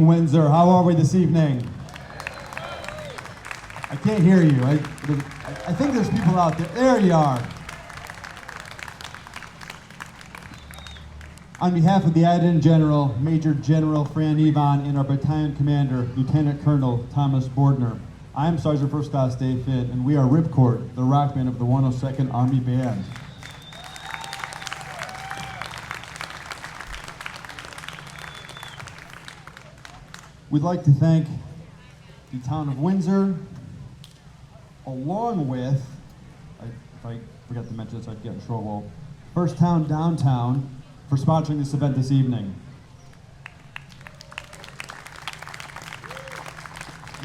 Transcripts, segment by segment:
evening, Windsor. How are we this evening? I can't hear you. I think there's people out there. There you are. On behalf of the Adjutant General, Major General Fran Yvonne, and our battalion commander, Lieutenant Colonel Thomas Bordner, I am Sergeant First Class Dave Fitt, and we are RipChord, the rock band of the 102nd Army Band. We'd like to thank the town of Windsor, along with, if I forgot to mention this, I'd get in trouble, First Town Downtown, for sponsoring this event this evening.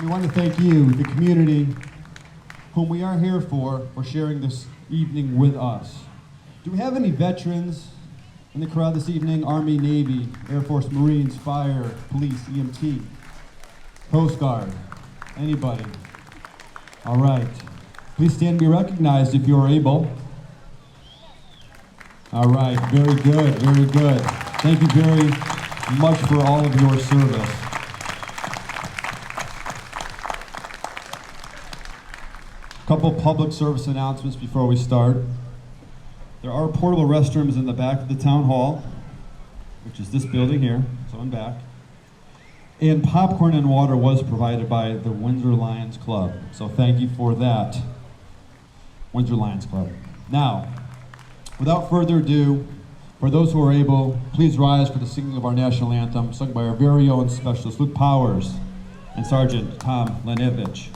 We want to thank you, the community, whom we are here for sharing this evening with us. Do we have any veterans in the crowd this evening? Army, Navy, Air Force, Marines, Fire, Police, EMT, Coast Guard, anybody? All right. Please stand and be recognized if you are able. All right, very good, very good. Thank you very much for all of your service. A couple public service announcements before we start. There are portable restrooms in the back of the town hall, which is this building here, so in back. And popcorn and water was provided by the Windsor Lions Club, so thank you for that, Windsor Lions Club. Now, without further ado, for those who are able, please rise for the singing of our national anthem, sung by our very own specialist, Luke Powers, and Sergeant Tom Lenevich.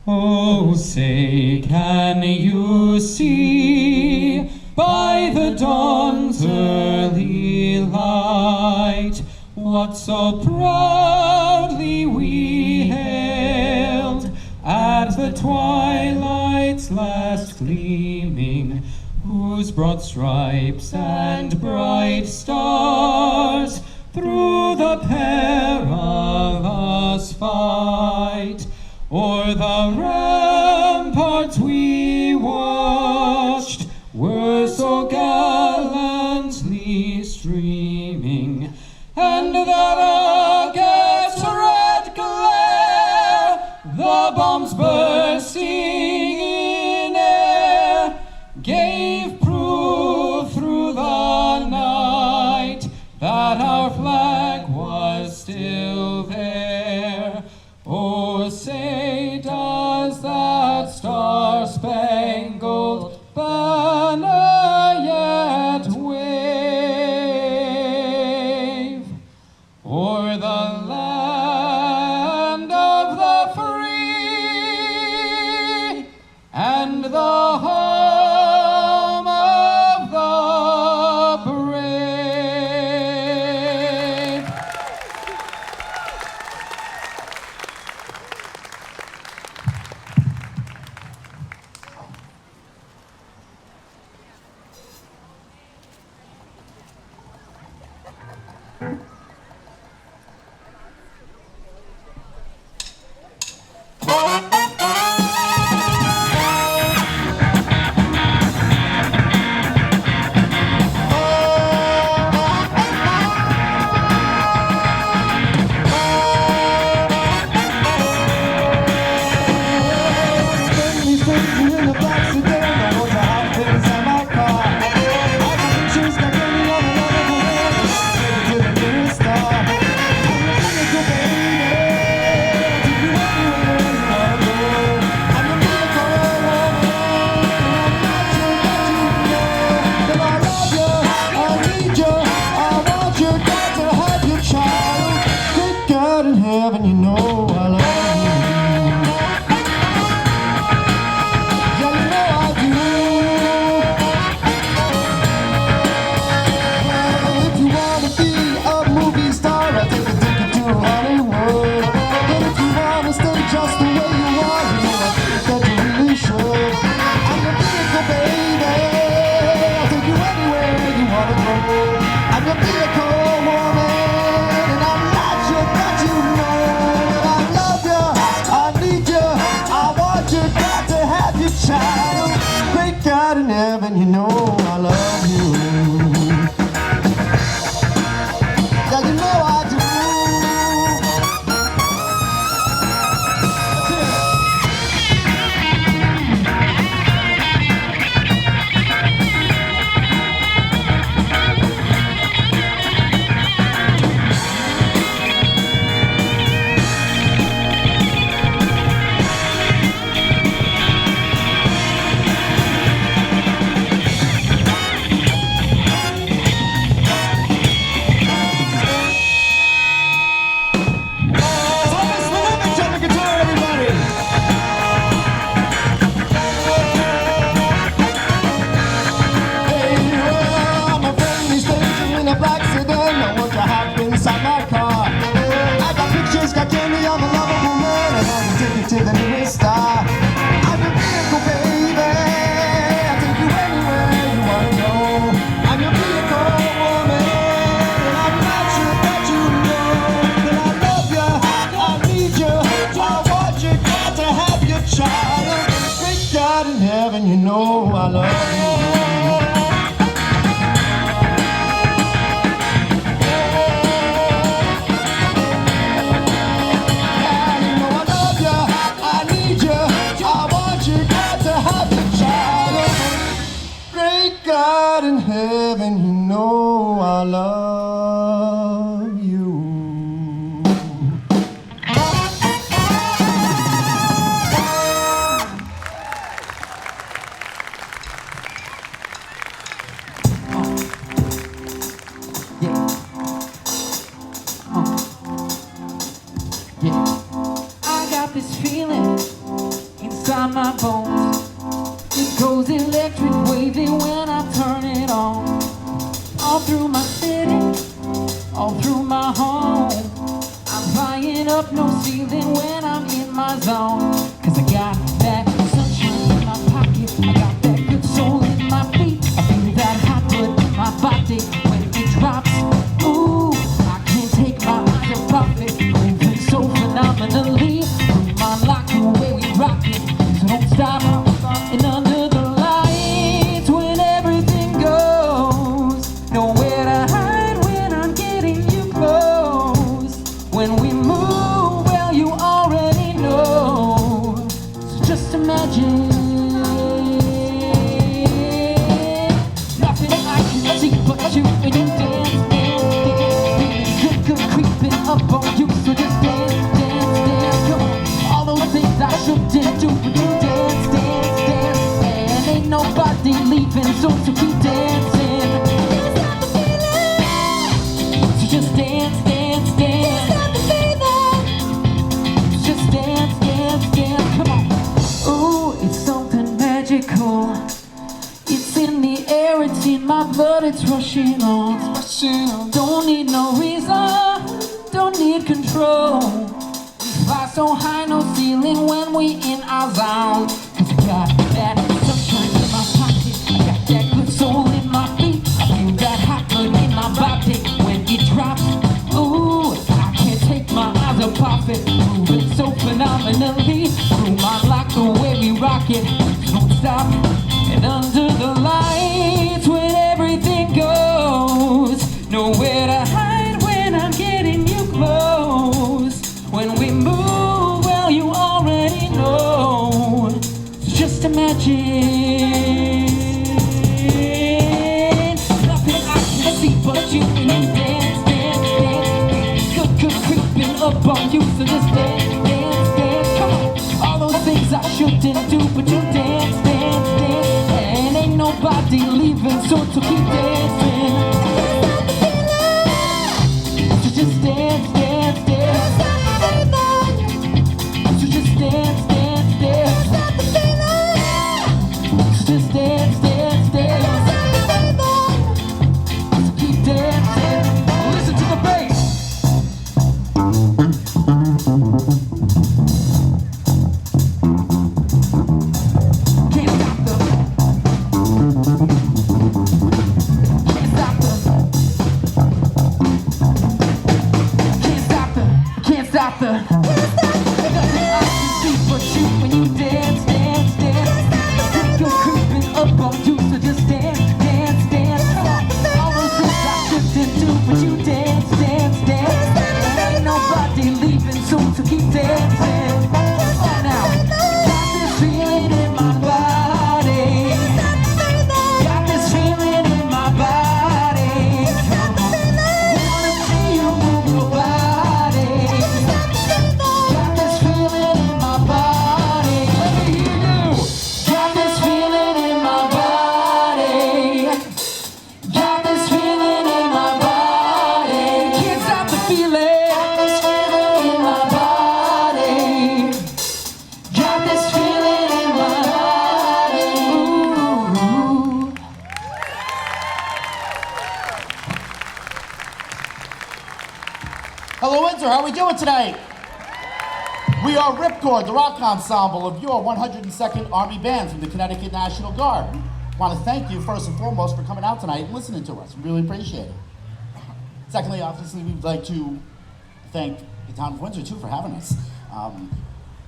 Oh, say, can you see by the dawn's early light what so proudly we hailed at the twilight's last gleaming, whose broad stripes and bright stars through the perilous fight o'er the ramparts we watched were so gallantly streaming, and that against red glare the bombs bursting in air gave proof through the night that our flag was still there. Oh, say, does that star-spangled banner yet wave o'er the land of the free and the home of the brave? Yeah. I got this feeling inside my bones. It goes electric wavy when I turn it on. All through my city, all through my home. I'm flying up no ceiling when I'm in my zone. Cause I got that sunshine in my pocket, I got that good soul in my feet. I feel that hot blood in my body when it drops. Ooh, I can't take my eyes off it, moving so phenomenally. Room unlocked the way we rock it, so don't stop. And under the lights when everything goes, nowhere to hide when I'm getting you close. When we move, well, you already know. So just imagine nothing I can see but you when you dance, dance, dance. Feeling good, good creeping up on you. So just dance, dance, dance. Come on, all those things I shouldn't do, but you dance, dance, dance. And ain't nobody leaving, so keep dancing. So just dance, dance, dance. Just dance, dance, dance. Come on. Ooh, it's something magical. It's in the air, it's in my blood, it's rushing on. Don't need no reason, don't need control. We fly so high, no ceiling when we in our zone. Cause I got that sunshine in my pocket, I got that good soul in my feet. I feel that hot blood in my body when it drops. Ooh, I can't take my eyes off it, moving so phenomenally. Room unlock the way we rock it, don't stop. And under the lights when everything goes, nowhere to hide when I'm getting you close. When we move, well, you already know. So just imagine nothing I can see but you when you dance, dance, dance. Good, good creeping up on you, so just dance, dance, dance. Come on, all those things I shouldn't do, but you dance, dance, dance. And ain't nobody leaving, so keep dancing. So just dance, dance, dance. So just dance, dance, dance. So just dance, dance, dance. So keep dancing. Listen to the bass. Can't stop the nothing I can see but you when you dance, dance, dance. Think you're creeping up on you, so just dance, dance, dance. Come on, all those things I shouldn't do, but you dance, dance, dance. And ain't nobody leaving soon, so keep dancing. Oh, now, got this feeling in my body. Got this feeling in my body. Come on, wanna see you move your body. Got this feeling in my body. Let me hear you. Got this feeling in my body. Got this feeling in my body. Can't stop the feeling. Got this feeling in my body. Got this feeling in my body. Ooh. Hello, Windsor. How are we doing tonight? We are RipChord, the rock ensemble of your 102nd Army Band from the Connecticut National Guard. I want to thank you first and foremost for coming out tonight and listening to us. We really appreciate it. Secondly, obviously, we'd like to thank the town of Windsor, too, for having us.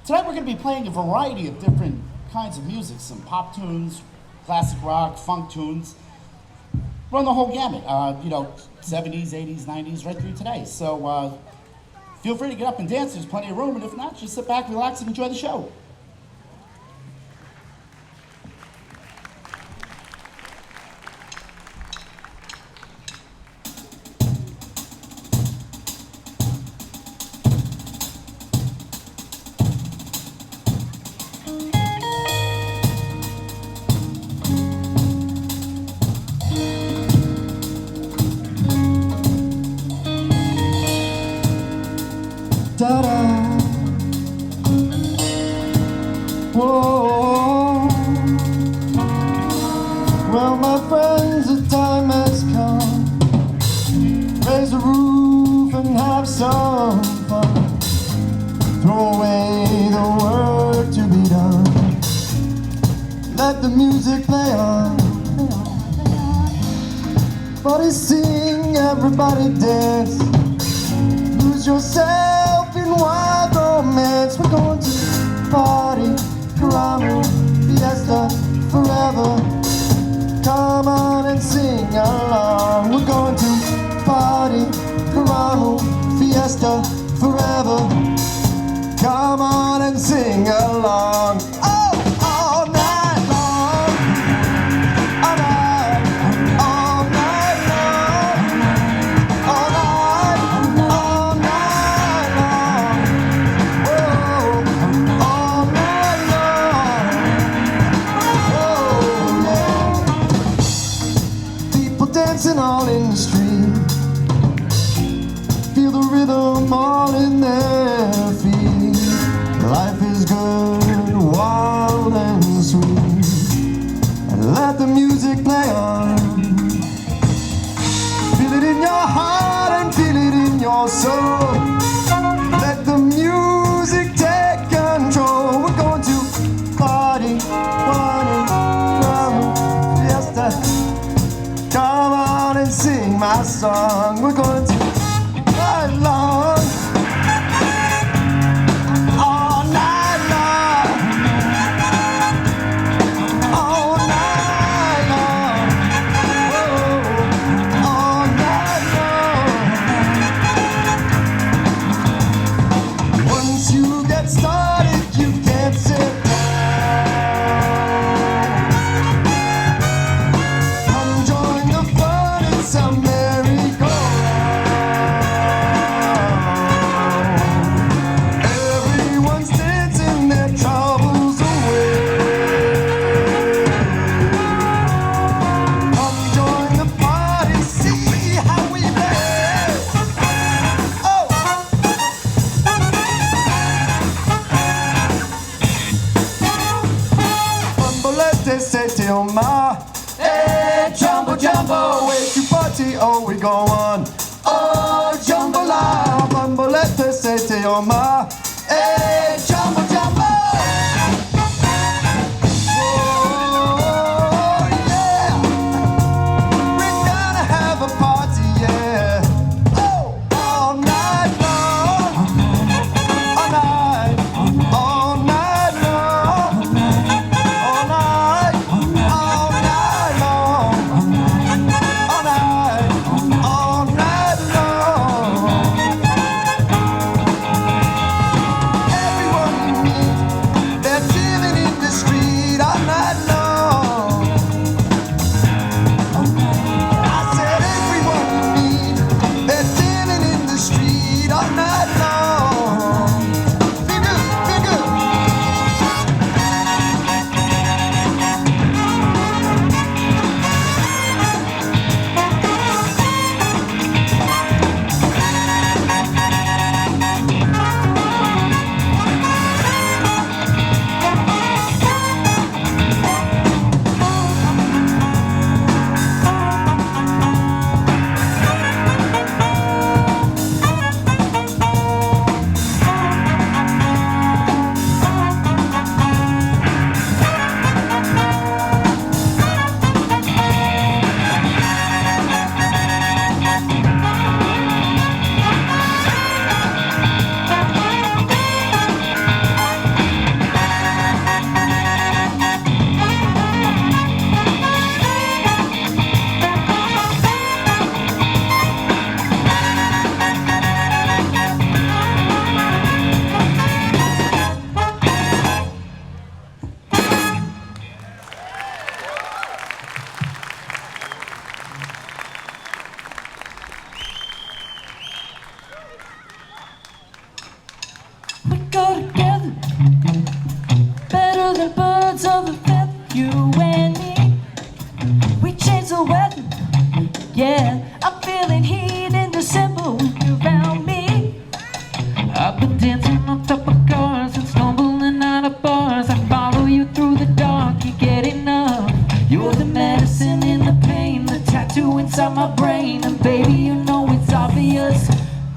Tonight, we're going to be playing a variety of different kinds of music, some pop tunes, classic rock, funk tunes. Run the whole gamut, 70s, 80s, 90s, right through today. So feel free to get up and dance. There's plenty of room. And if not, just sit back, relax, and enjoy the show. Da-da. have some fun. Throw away the work to be done. Let the music play on. Everybody sing, everybody dance. Lose yourself in wild romance. We're going to party, caramo, fiesta, forever. Come on and sing along. We're going to party, caramo, fiesta, forever. Come on and sing along. Oh, all night long. All night, all night long. All night long. Oh, all night long. Oh, yeah. People dancing all in the street. Feel the rhythm all in their feet. Life is good, wild and sweet. And let the music play on. Feel it in your heart and feel it in your soul. Let the music take control. We're going to party, party, drama, fiesta. Come on and sing my song. We're going to ride along. All night long. All night long. Oh, all night long. Once you get started, you can't sit down. Come join the fun, it's a merry-go-round. Everyone's dancing their troubles away. Come join the party, see how we play. Oh! Bambolete, sete, oh ma. Hey, jumbo, jumbo, way to party, oh, we go on. Oh, jambalaya, bambolete, sete, oh ma. Hey, jumbo, jumbo. Oh, yeah. We're gonna have a party, yeah. Oh, all night long. All night, all night long. All night, all night long. All night, all night long.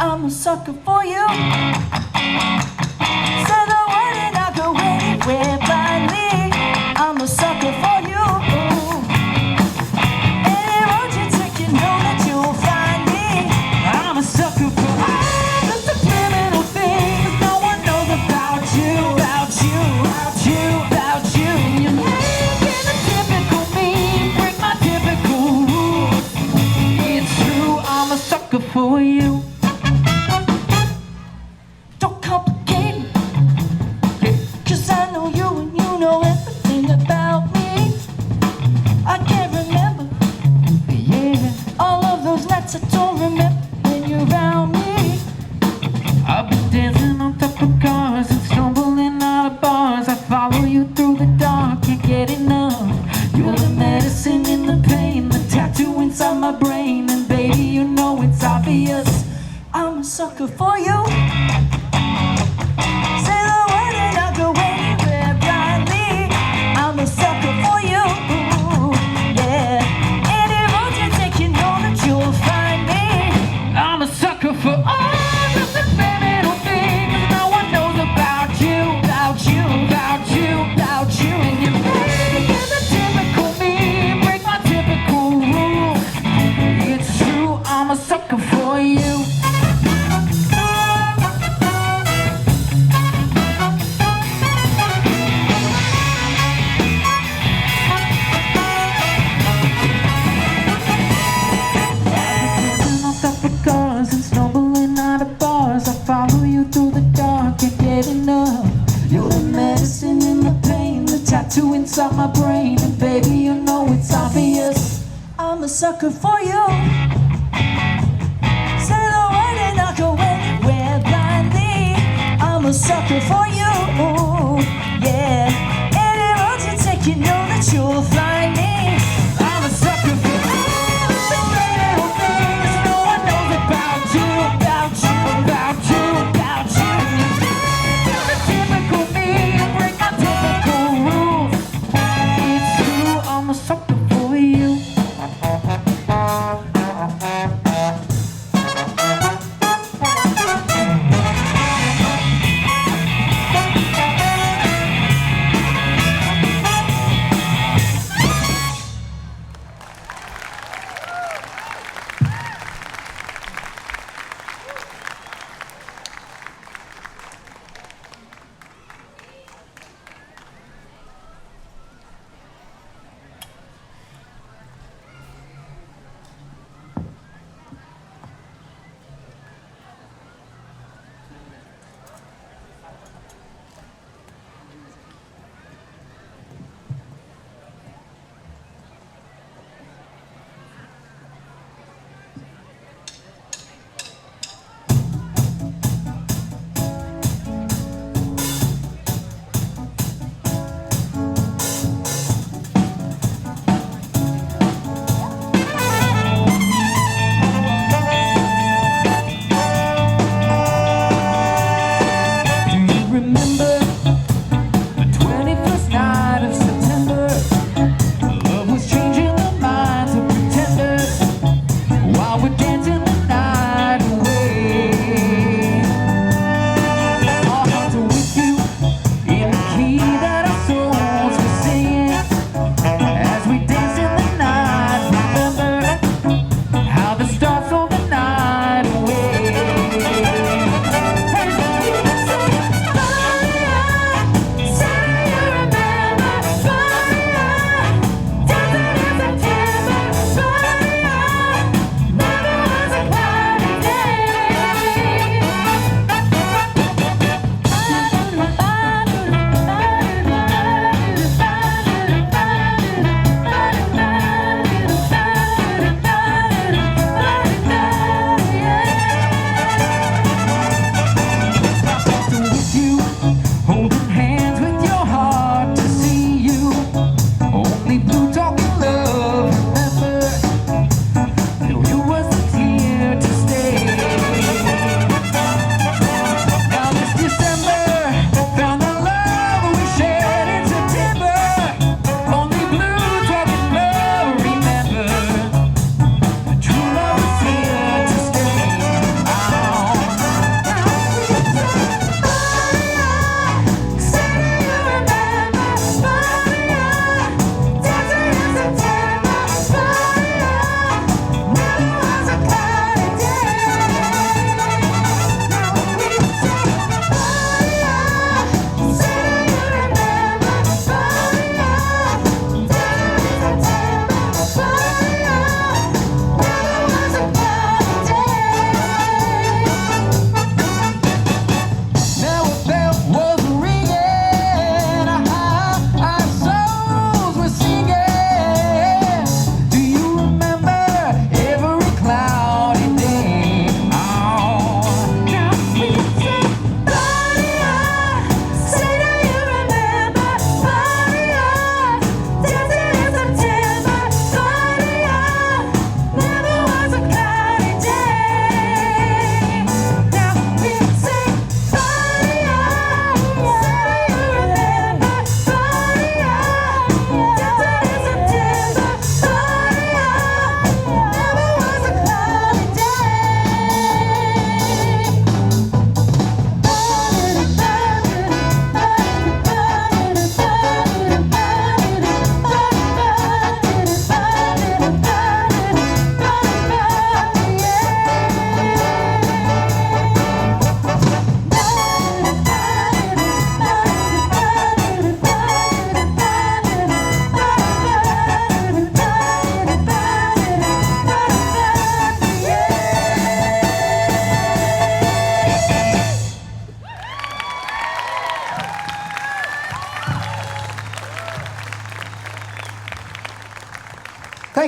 I'm a sucker for you. Say the word and I'll go anywhere blindly. I'm a sucker for you. Any road you take, you know that you'll find me. I'm a sucker for all the subliminal things no one knows about you, about you, about you, about you. You're making the typical me break my typical rules. It's true, I'm a sucker for you. Don't complicate it, 'cause I know you and you know everything about me. I can't remember, yeah, all of those nights I don't remember when you're around me. I've been dancing on top of cars and stumbling out of bars. I follow you through the dark, can't get enough. You're the medicine in the pain, the tattoo inside my brain. And baby, you know it's obvious, I'm a sucker for you. Say the word and I'll go anywhere blindly. I'm a sucker for you, yeah. Any road you take, you know that you'll find me. I'm a sucker for all the subliminal things no one knows about you, about you, about you, about you. And you're making the typical me break my typical rules. It's true, I'm a sucker for you. Cars and stumbling out of bars. I follow you through the dark, can't get enough. You're the medicine in the pain, the tattoo inside my brain. And baby, you know it's obvious, I'm a sucker for you. Say the word and I'll go anywhere blindly. I'm a sucker for you, yeah. Any road you take, you know that you'll find me. I'm a sucker for all the little things no one knows about you, about you, about you, about you. You're the typical me, break my typical rules. It's true, I'm a sucker for you.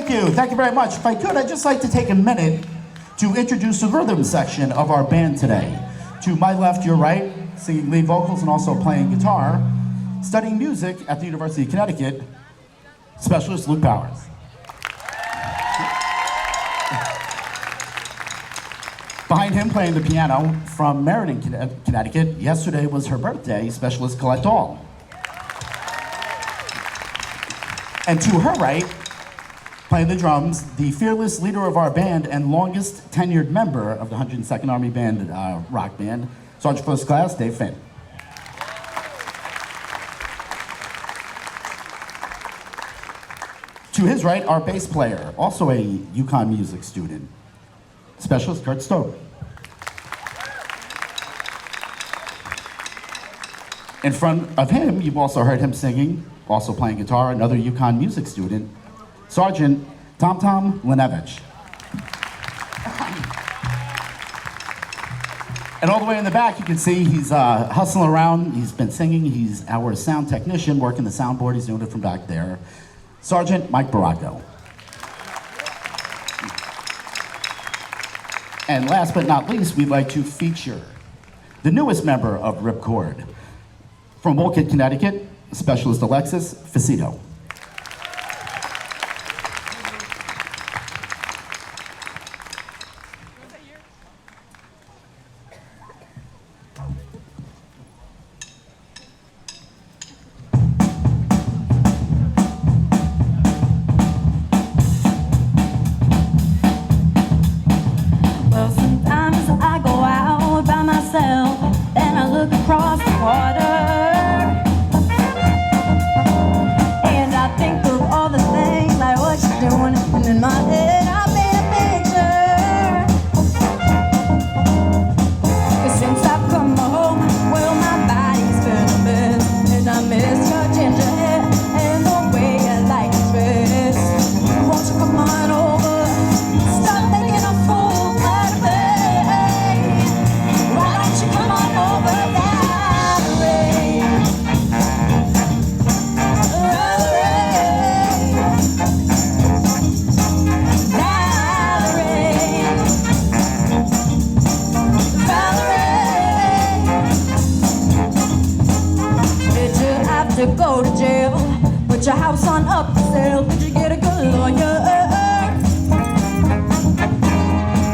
Thank you very much. If I could, I'd just like to take a minute to introduce the rhythm section of our band today. To my left, your right, singing lead vocals and also playing guitar, studying music at the University of Connecticut, specialist Luke Powers. Behind him, playing the piano from Meriden, Connecticut, yesterday was her birthday, specialist Colette Dahl. And to her right, playing the drums, the fearless leader of our band and longest tenured member of the 102nd Army Band rock band, Sergeant First Class Dave Finn. To his right, our bass player, also a UConn music student, specialist Kurt Stover. In front of him, you've also heard him singing, also playing guitar, another UConn music student, Sergeant Tom Linevich. And all the way in the back, you can see he's hustling around. He's been singing. He's our sound technician, working the soundboard. He's doing it from back there. Sergeant Mike Baracco. And last but not least, we'd like to feature the newest member of RipChord. From Woolkid, Connecticut, Specialist Alexis Facito. Well, sometimes I go out by myself and I look across the water, and I think of all the things like what you're doing, and in my head I made a picture. 'Cause since I've come home, well, my body's been a mess, and I miss your ginger hair and the way you like to dress. Won't you come on over? Stop making a fool out of me. Why don't you come on over, Valerie? Did you have to go to jail? Put your house on up for sale? Did you get a good lawyer?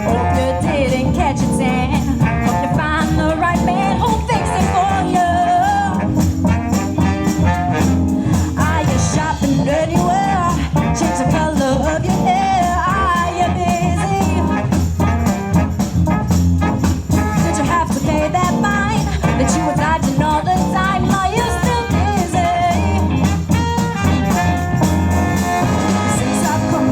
Hope you didn't catch it, Sam. Hope you find the right man who'll fix it for you. Are you shopping anywhere? Change the color of your hair. Are you busy? Did you have to pay that fine that you were dodging all the time? Are you still busy? Since I've come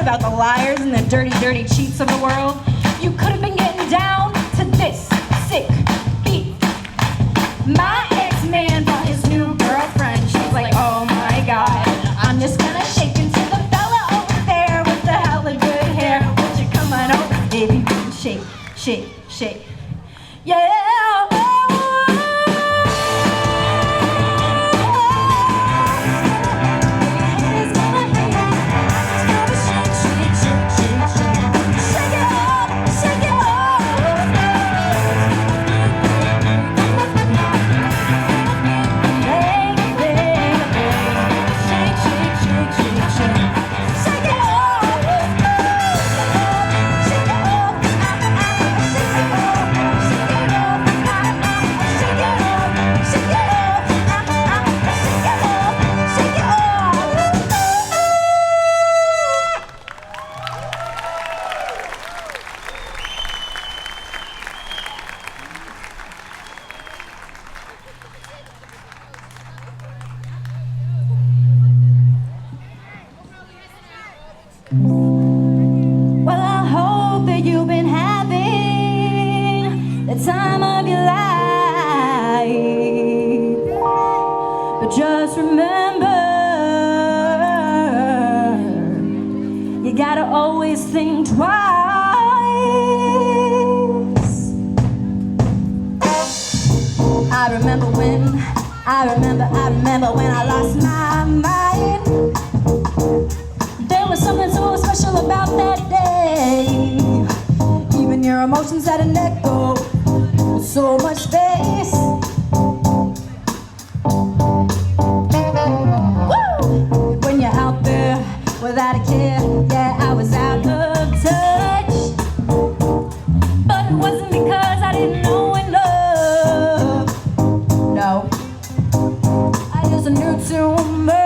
out about the liars and the dirty, dirty cheats of the world, you could have been getting down to this sick beat. My ex-man brought his new girlfriend. She's like, oh my God, I'm just gonna shake into the fella over there with the hella good hair. Won't you come on over, baby? Shake, shake, shake. Yeah. Well, I hope that you've been having the time of your life. But just remember, you gotta always think twice. I remember when I lost my mind. There was something so special about that day. Even your emotions had an echo with so much space. Woo! When you're out there without a care, yeah, I was out of touch. But it wasn't because I didn't know enough. No, I just knew too much.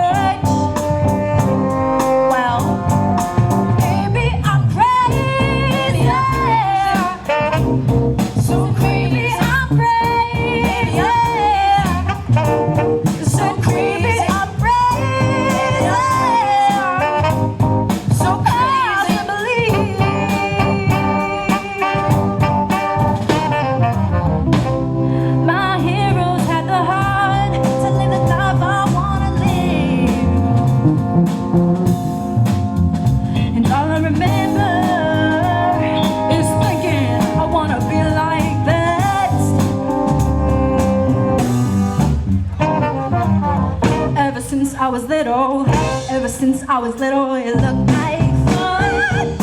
Ever since I was little, it looked like fun.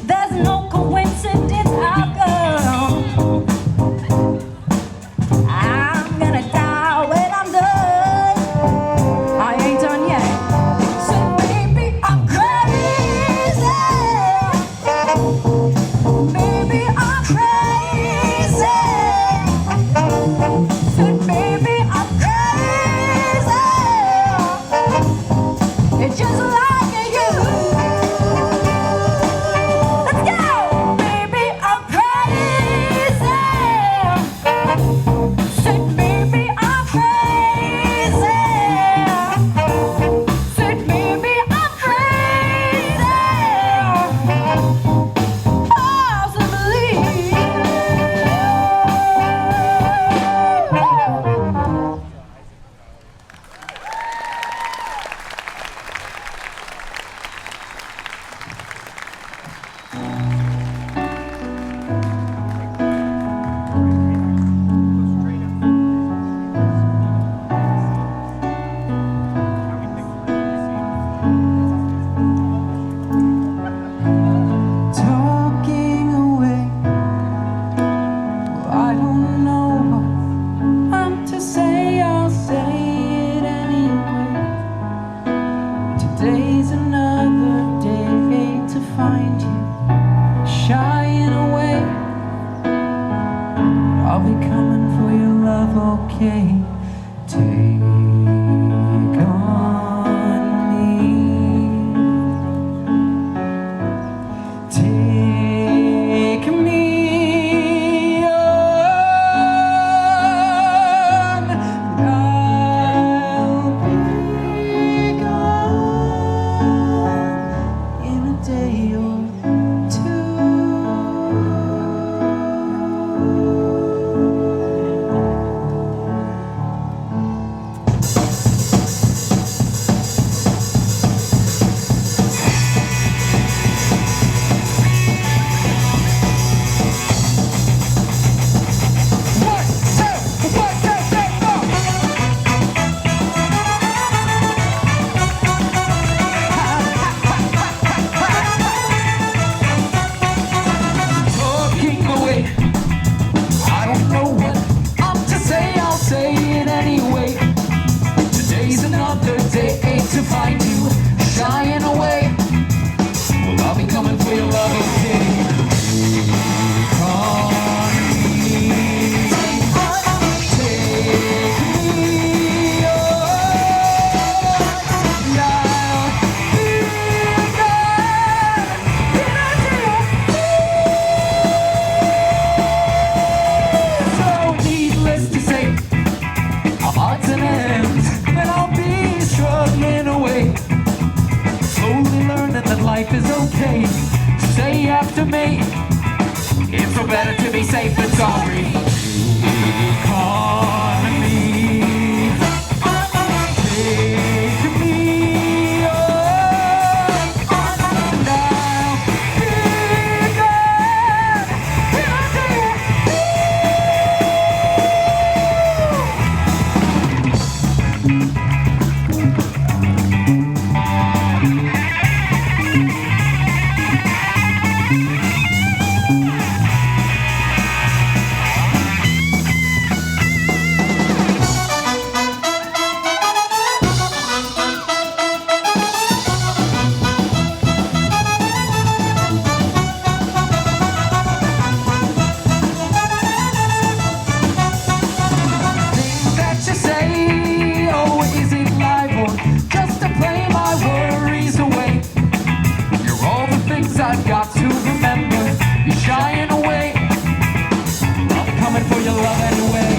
There's no coincidence, how come? I'm gonna die when I'm done. I ain't done yet. So maybe I'm crazy. Maybe I'm crazy. So maybe I'm crazy. It's just like it. day or two. To find you shying away. Well, I'll be coming for your love, okay? Call me, take me and I'll be there. So needless to say, our odds and ends, and I'll be struggling away, slowly learning that life is okay. Say after me, it's so better to be safe than sorry. Economy, take me on, and I'll be I've got to remember, you're shying away. I'll be coming for your love anyway.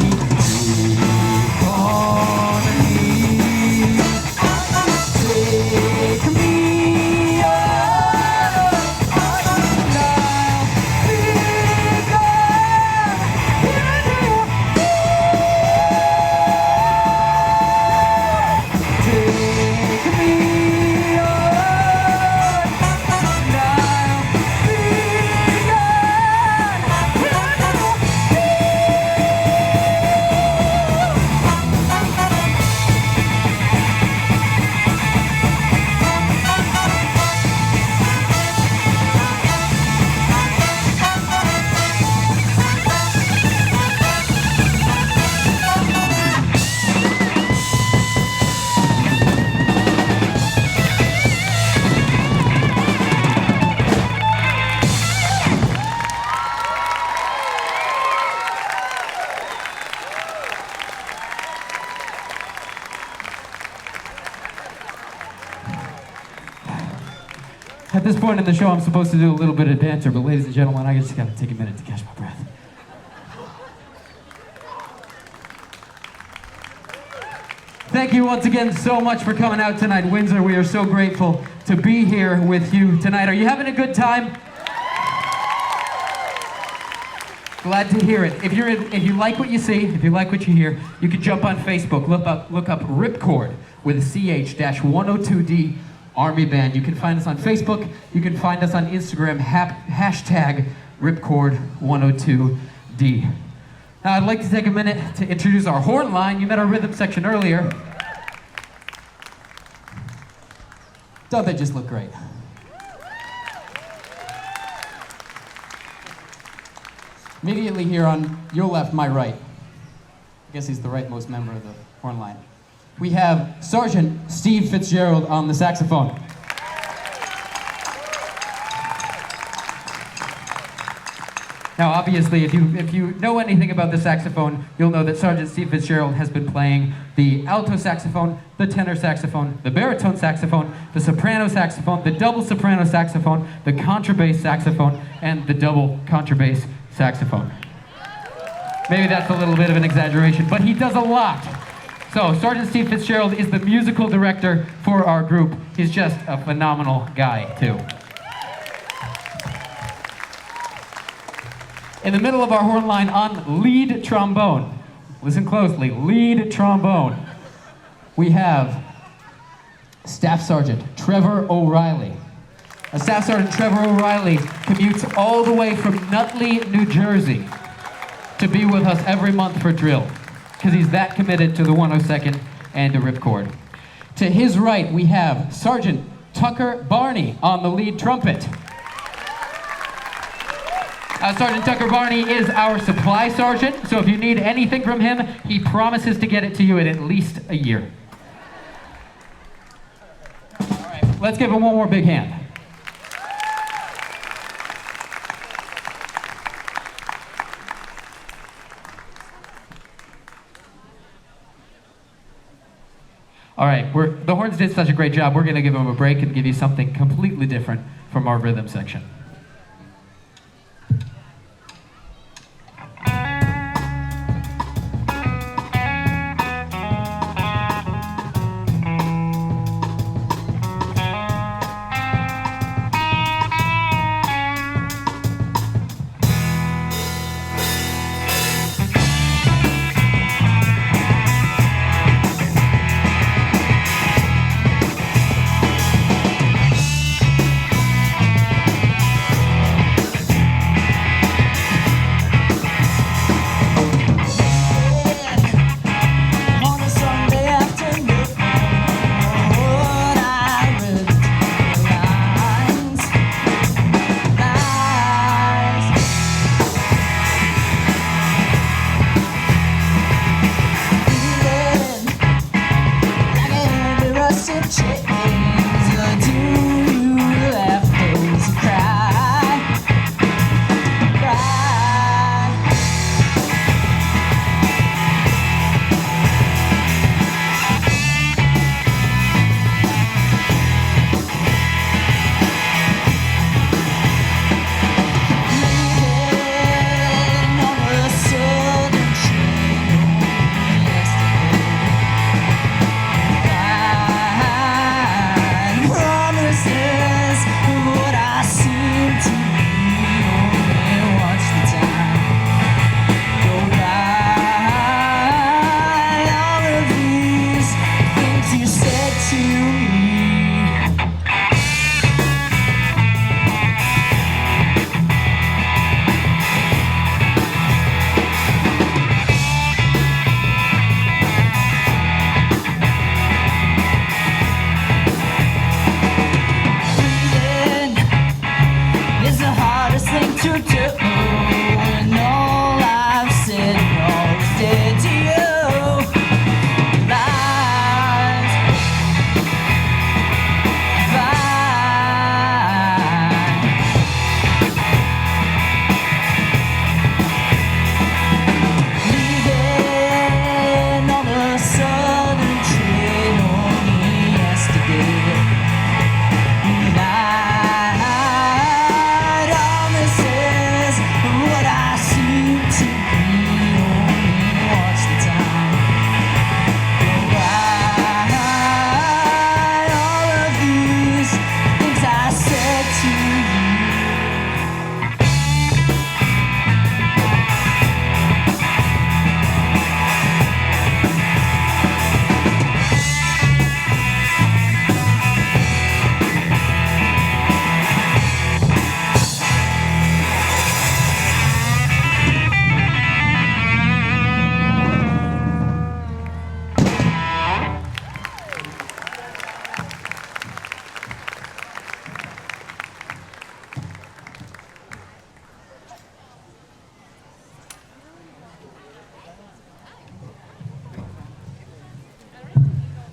Take me on, and I'll be gone. Take me on. At this point in the show, I'm supposed to do a little bit of dancer, but ladies and gentlemen, I just gotta take a minute to catch my breath. Thank you once again so much for coming out tonight, Windsor. We are so grateful to be here with you tonight. Are you having a good time? Glad to hear it. If you like what you see, if you like what you hear, you can jump on Facebook, look up RipChord with CH-102D Army Band. You can find us on Facebook. You can find us on Instagram, hashtag RipChord102D. Now I'd like to take a minute to introduce our horn line. You met our rhythm section earlier. Don't they just look great? Immediately here on your left, my right, I guess he's the rightmost member of the horn line, we have Sergeant Steve Fitzgerald on the saxophone. Now, obviously, if you know anything about the saxophone, you'll know that Sergeant Steve Fitzgerald has been playing the alto saxophone, the tenor saxophone, the baritone saxophone, the soprano saxophone, the double soprano saxophone, the contrabass saxophone, and the double contrabass saxophone. Maybe that's a little bit of an exaggeration, but he does a lot. So, Sergeant Steve Fitzgerald is the musical director for our group. He's just a phenomenal guy, too. In the middle of our horn line on lead trombone, listen closely, lead trombone, we have Staff Sergeant Trevor O'Reilly. Staff Sergeant Trevor O'Reilly commutes all the way from Nutley, New Jersey to be with us every month for drill, because he's that committed to the 102nd and to RipChord. To his right, we have Sergeant Tucker Barney on the lead trumpet. Sergeant Tucker Barney is our supply sergeant, so if you need anything from him, he promises to get it to you in at least a year. All right, let's give him one more big hand. All right, the horns did such a great job, we're going to give them a break and give you something completely different from our rhythm section.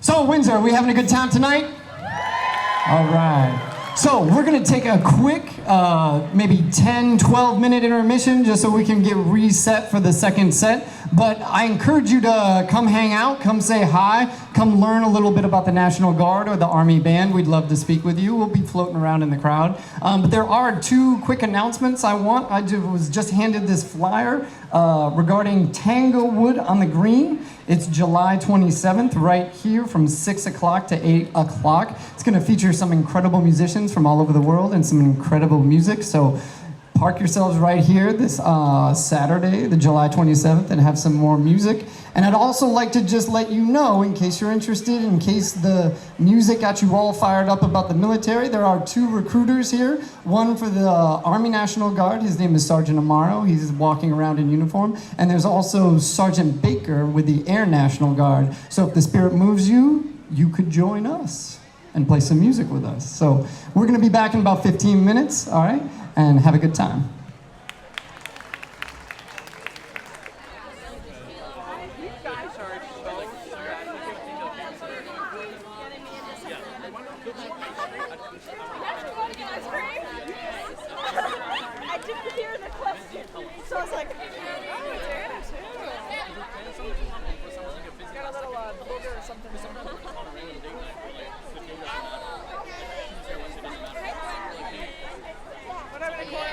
So, Windsor, are we having a good time tonight? All right. So, we're going to take a quick, maybe 10, 12-minute intermission just so we can get reset for the second set. But I encourage you to come hang out, come say hi, come learn a little bit about the National Guard or the Army Band. We'd love to speak with you. We'll be floating around in the crowd. But there are two quick announcements I was just handed this flyer regarding Tanglewood on the Green. It's July 27th, right here from 6 o'clock to 8 o'clock. It's going to feature some incredible musicians from all over the world and some incredible music. So park yourselves right here this Saturday, the July 27th, and have some more music. And I'd also like to just let you know, in case you're interested, in case the music got you all fired up about the military, there are 2 recruiters here. One for the Army National Guard. His name is Sergeant Amaro. He's walking around in uniform. And there's also Sergeant Baker with the Air National Guard. So if the spirit moves you, you could join us and play some music with us. So we're gonna be back in about 15 minutes, all right? And have a good time. I didn't hear the question, so I was like, oh, it's Anna too. Got a little booger or something. Whatever the corner.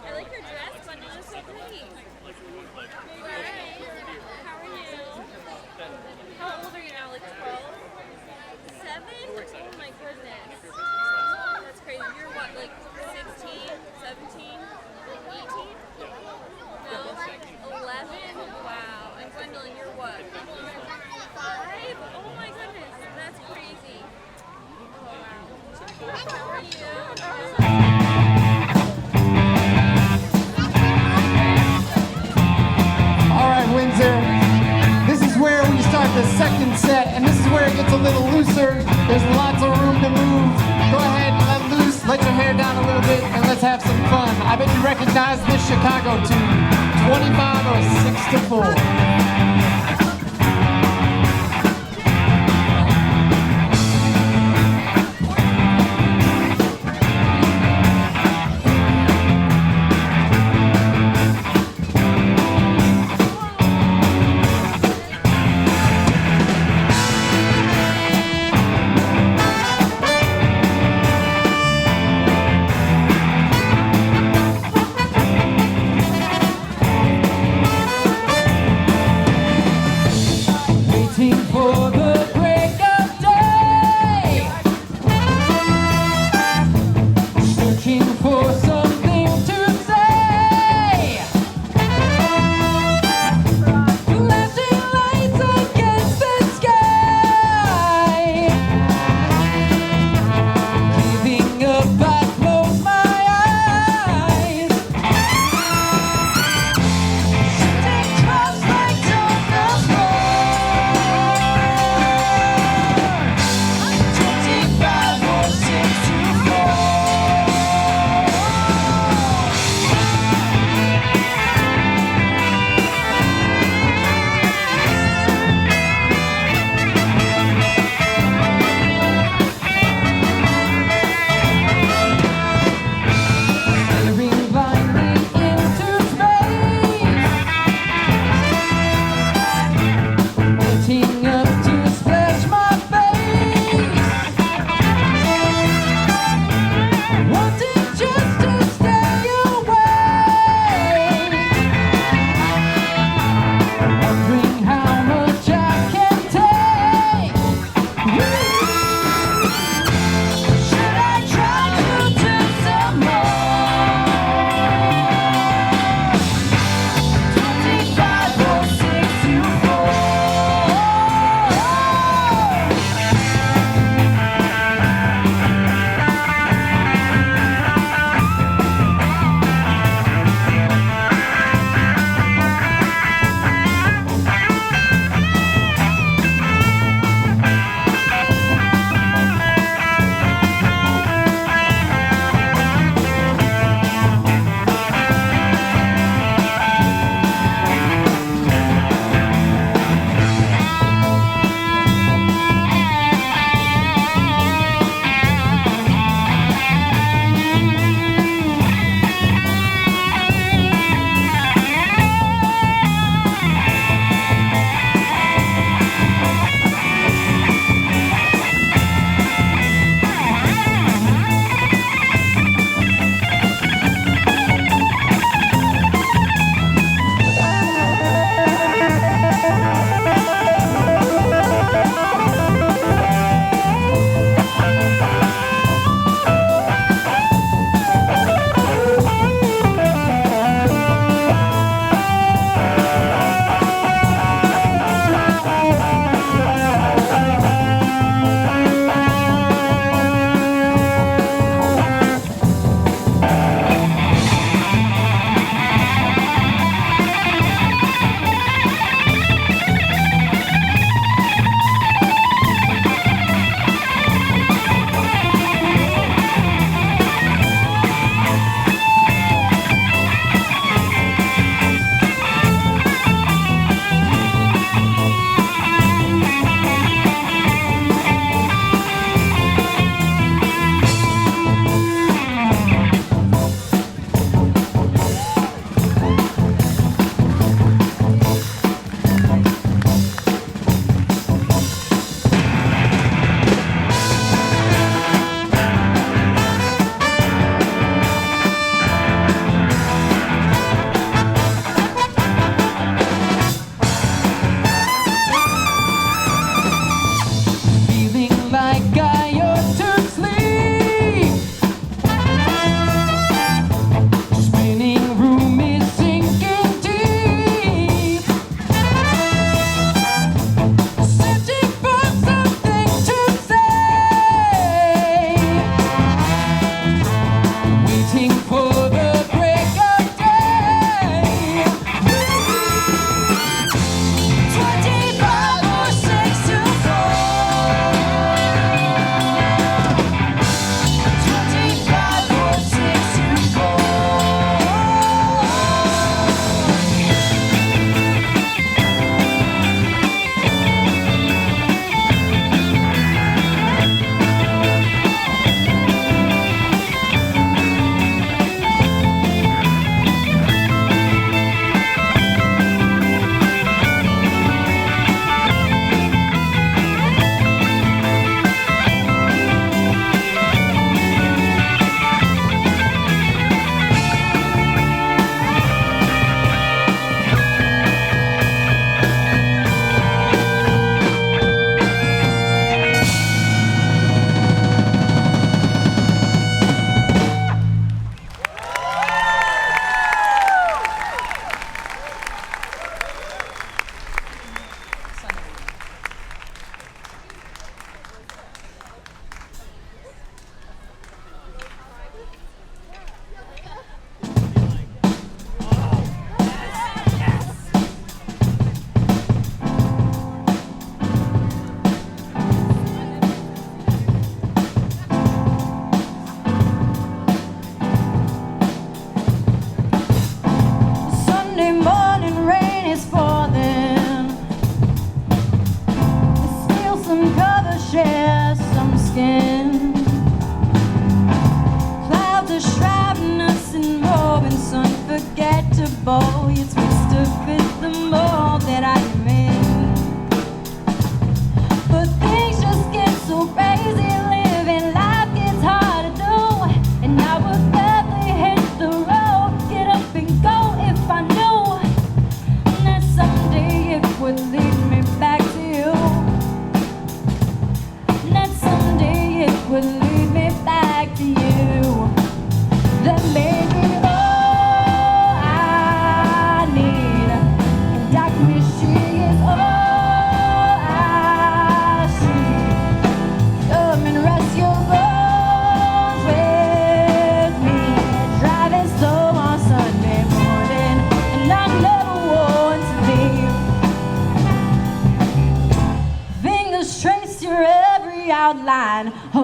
I like your dress, but it looks so pretty. Alright. How are you? How old are you now? Like 12? 7? Oh my goodness. That's crazy. You're what, like 16, 17, 18? No? 11? Wow. And Gwendolyn, you're what? 5? Oh my goodness. That's crazy. Oh wow. How are you? All right, Windsor, this is where we start the second set, and this is where it gets a little looser. There's lots of room to move. Go ahead and let loose, let your hair down a little bit, and let's have some fun. I bet you recognize this Chicago tune, 25 or 6 to 4.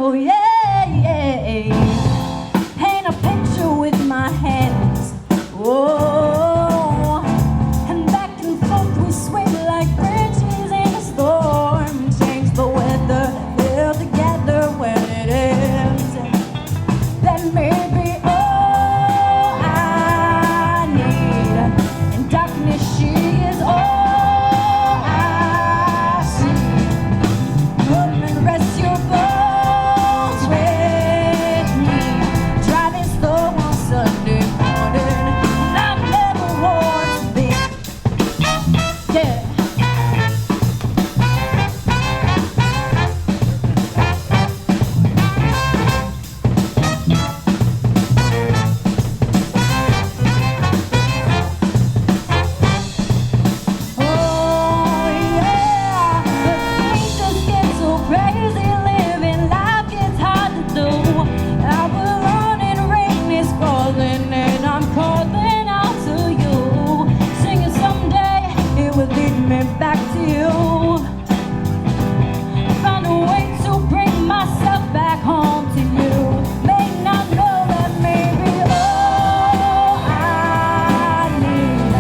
Oh yeah, yeah. Paint a picture with my hands. Oh, and back and forth we sway like branches in a storm. Change the weather, they're together when it ends. That may be all I need. In darkness, she is all I see. Come and rest your bones with me. Driving slow on Sunday morning. I've never worn to be. Yeah. Oh yeah, but things just get so crazy. Living life gets hard to do. I will run and rain is falling, and I'm calling out to you, singing someday it will lead me back to you. Found a way to bring myself back home to you. May not know that maybe all I need.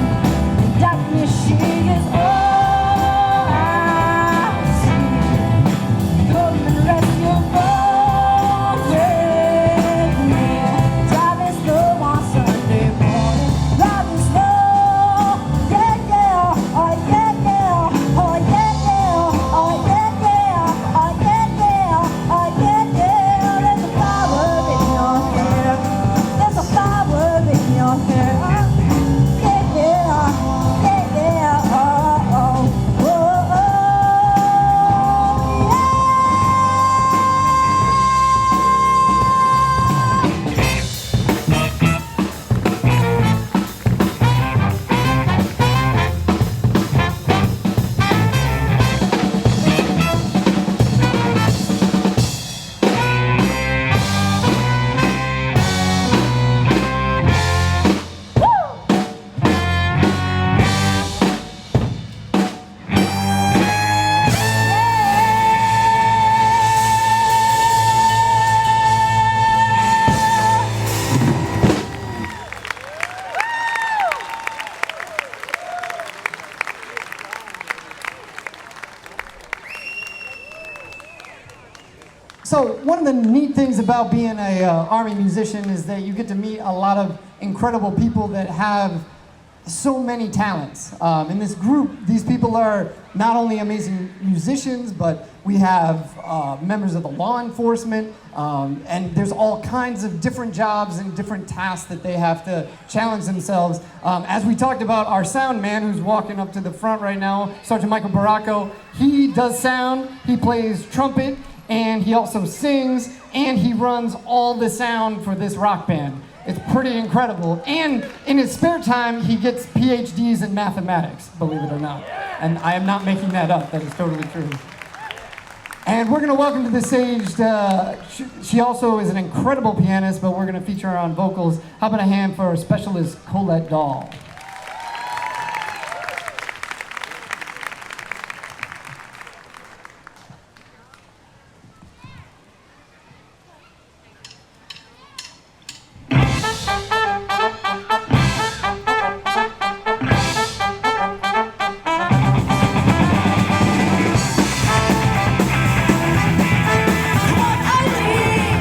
In darkness, she is all I see. Come and rest your bones with me. Driving slow on Sunday morning. Driving slow, yeah, yeah, oh yeah, yeah, oh yeah, yeah, oh yeah, yeah, oh yeah, yeah, oh yeah, yeah. There's a flower in your hair. There's a flower in your hair. Yeah, yeah, yeah, yeah, oh, oh, oh, oh, yeah. So one of the neat things about being a Army musician is that you get to meet a lot of incredible people that have so many talents. In this group, these people are not only amazing musicians, but we have members of the law enforcement, and there's all kinds of different jobs and different tasks that they have to challenge themselves. As we talked about, our sound man who's walking up to the front right now, Sergeant Michael Baracco, he does sound, he plays trumpet, and he also sings, and he runs all the sound for this rock band. It's pretty incredible. And in his spare time, he gets PhDs in mathematics, believe it or not. And I am not making that up, that is totally true. And we're gonna welcome to the stage, she also is an incredible pianist, but we're gonna feature her on vocals. How about a hand for specialist Colette Dahl? Come on, Eileen!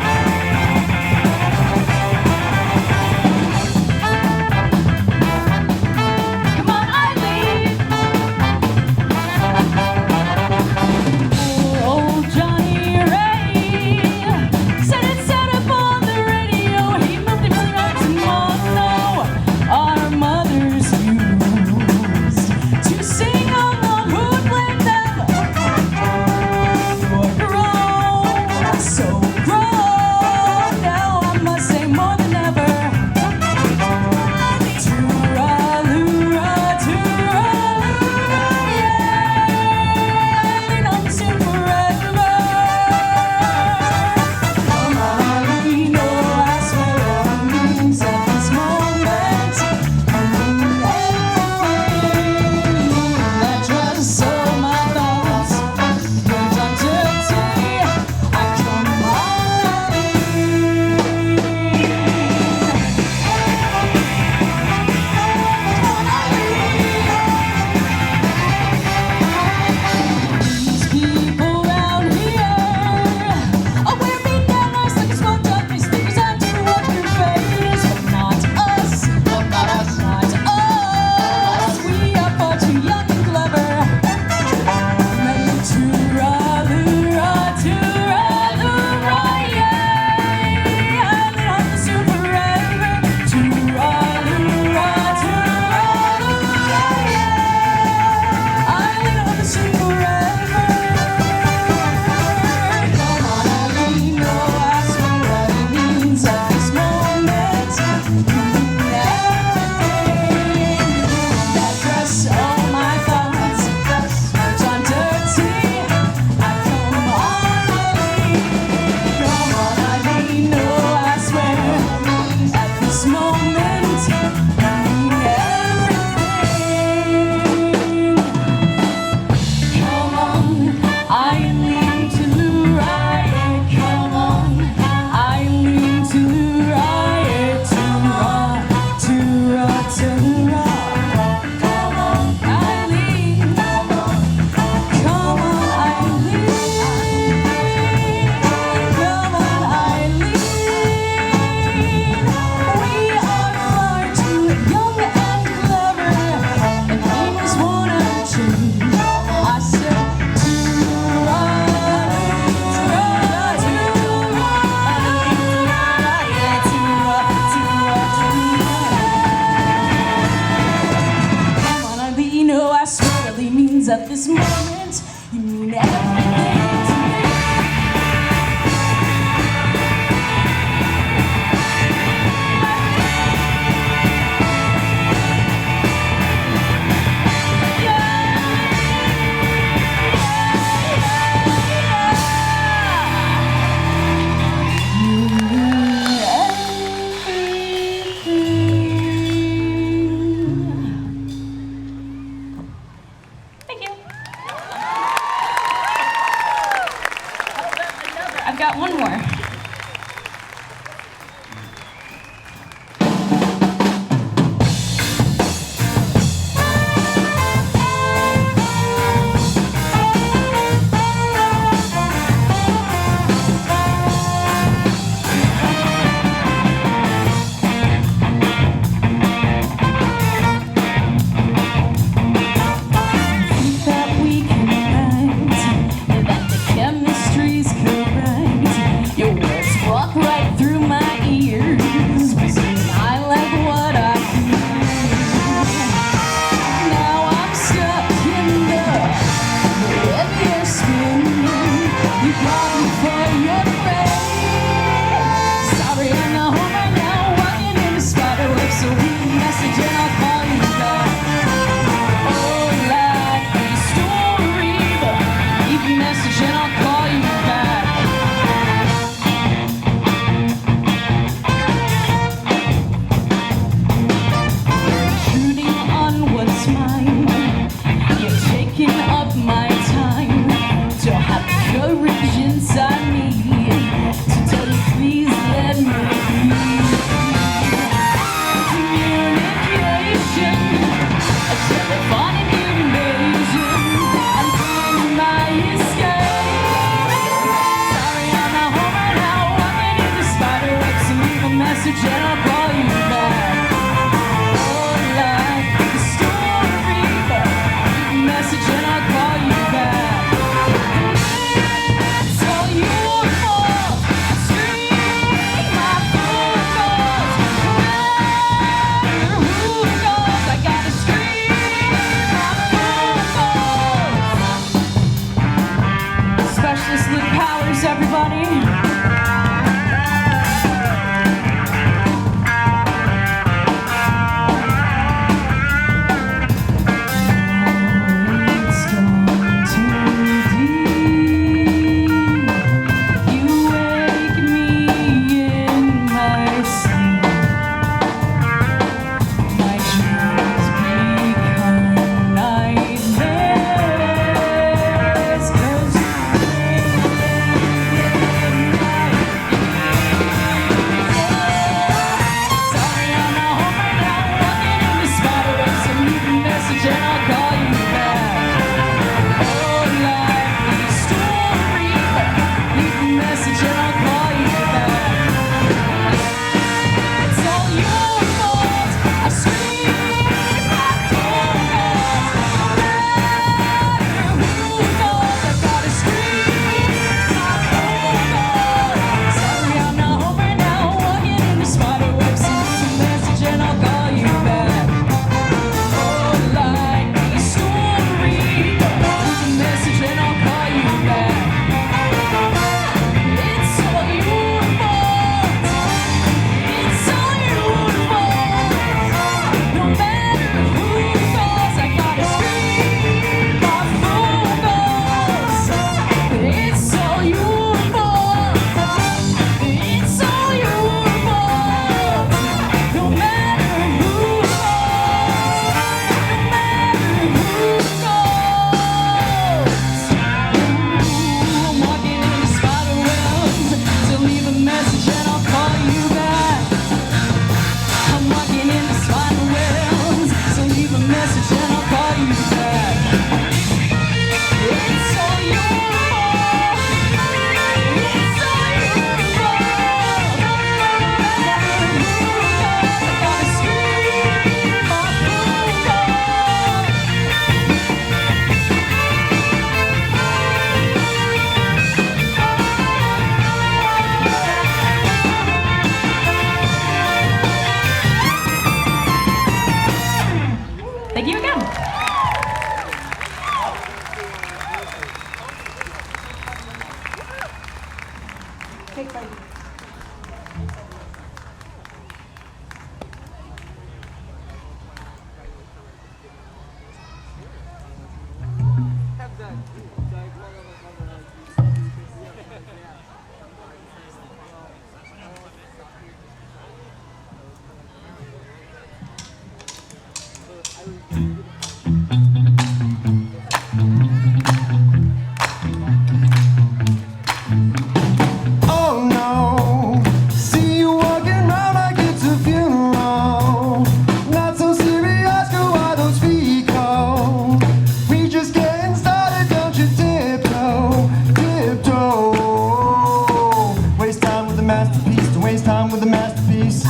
masterpiece. Don't waste time with the masterpiece.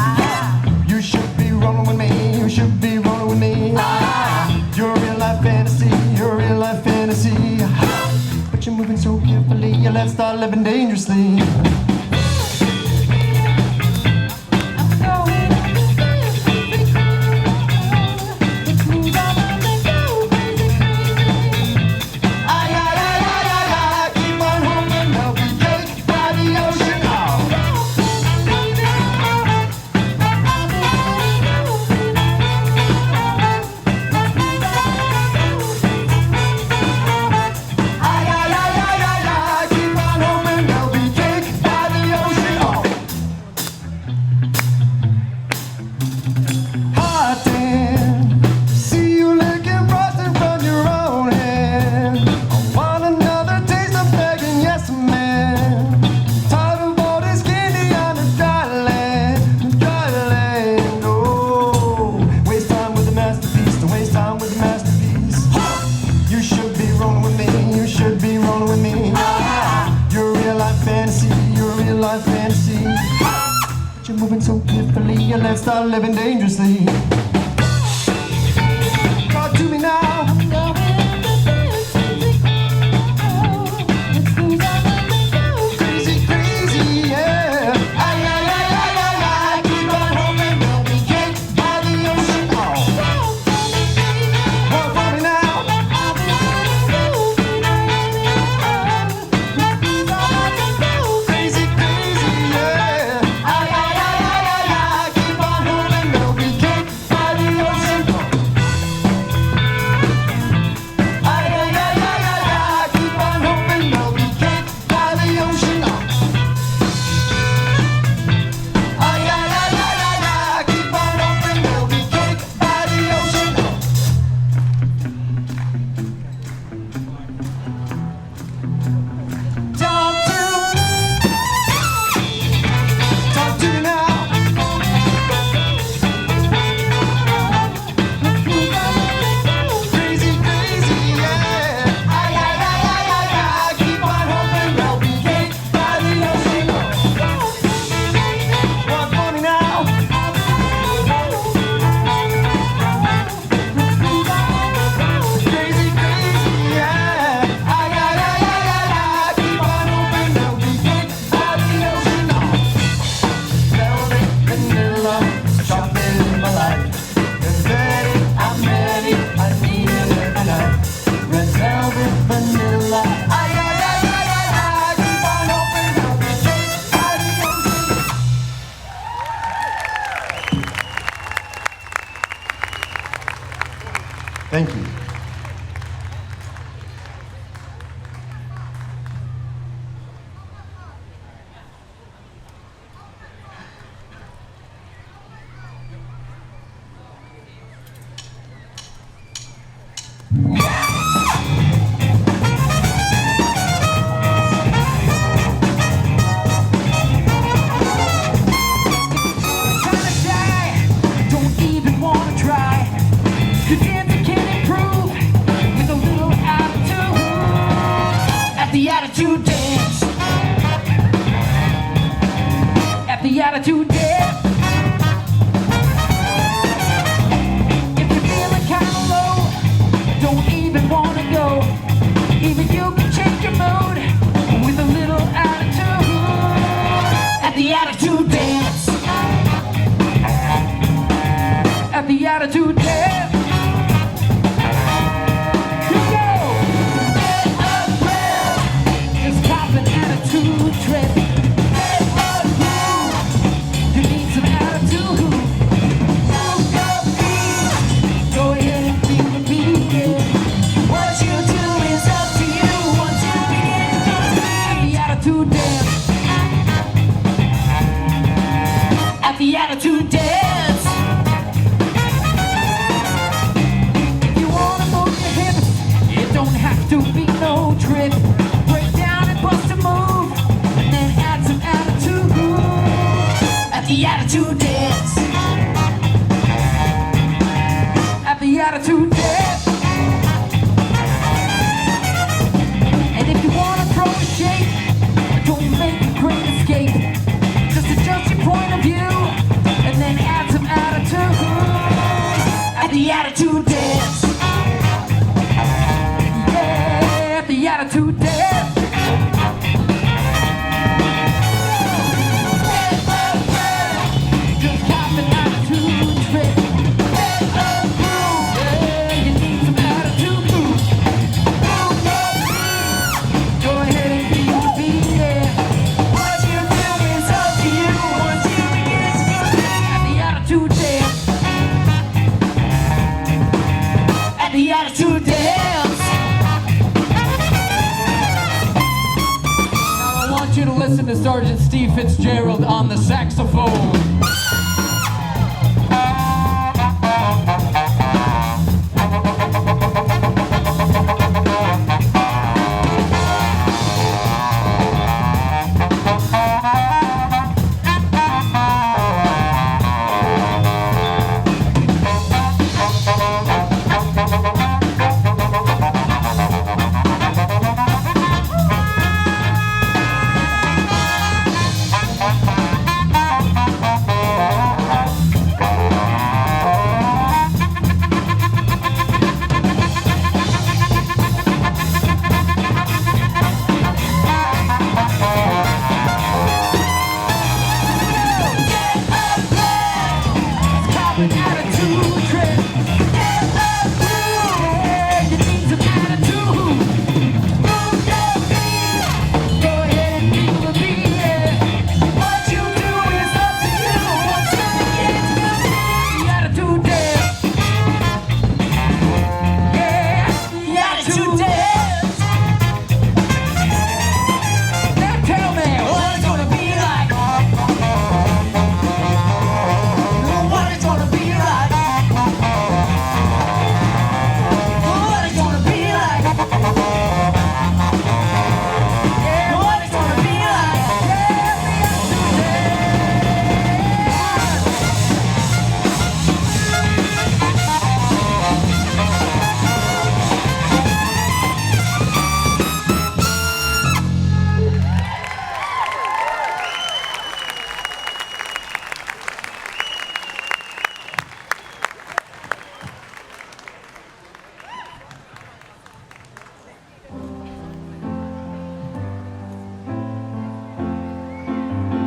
You should be rolling with me. You should be rolling with me. You're a real life fantasy. You're a real life fantasy. But you're moving so carefully. Let's start living dangerously. Moving so carefully, let's start living dangerously. Talk to me now. Crazy, crazy, yeah. Ay, ay, ay, ay, ay, ay. Keep on hoping we'll be kicked by the ocean. Walk for me now. Crazy, crazy, yeah. Ay, ay, ay, ay, ay, ay. Keep on hoping we'll be kicked by the ocean. Ay, ay, ay, ay, ay, ay. Keep on hoping we'll be kicked by the ocean. Ay, ay, ay, ay, ay, ay. Keep on hoping we'll be kicked by the ocean. Talk to me now. Crazy, crazy, yeah. Ay, ay, ay, ay, ay, ay. Keep on hoping we'll be kicked by the ocean. Walk for me now. Crazy, crazy, yeah. Ay, ay, ay, ay, ay, ay. Keep on hoping we'll be kicked by the ocean. Velvet, vanilla, chocolate in my life. It's ready, I'm ready, I need it every night. Red velvet, vanilla. Ay, ay, ay, ay, ay, ay. Keep on hoping we'll be kicked by the ocean. Thank you. Kinda shy, don't even wanna try. The dancing can improve with a little attitude. At the attitude dance. At the attitude dance. If you're feeling kinda low, don't even wanna go. Even you can change your mood with a little attitude. At the attitude dance. At the attitude dance. Here we go. Get a grip. It's pop an attitude trip. Get a groove. You need some attitude. Move your feet. Go ahead and feel the beat. Yeah. What you do is up to you. Once you begin to at the attitude dance. At the attitude dance. If you wanna move your hips, it don't have to be no trip. Break down and bust a move, and then add some attitude. At the attitude dance. At the attitude dance. And if you wanna throw a shake, don't make a great escape. Just adjust the attitude dance. Yeah, the attitude dance. Just cop an attitude trick. Get a groove. Yeah, you need some attitude moves. Move your feet. Go ahead and be the beat, yeah. What you do is up to you. Once you begin to feel the attitude dance. At the attitude dance. Now I want you to listen to Sergeant Steve Fitzgerald on the saxophone.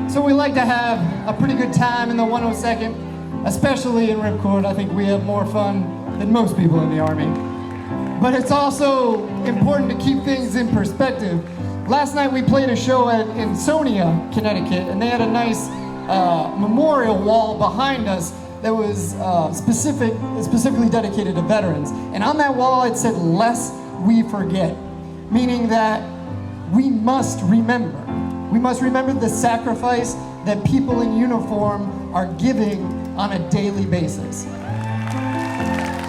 So we like to have a pretty good time in the 102nd, especially in RipChord. I think we have more fun than most people in the Army. But it's also important to keep things in perspective. Last night we played a show in Windsor, Connecticut, and they had a nice memorial wall behind us that was specifically dedicated to veterans. And on that wall it said, "Lest we forget," meaning that we must remember. We must remember the sacrifice that people in uniform are giving on a daily basis.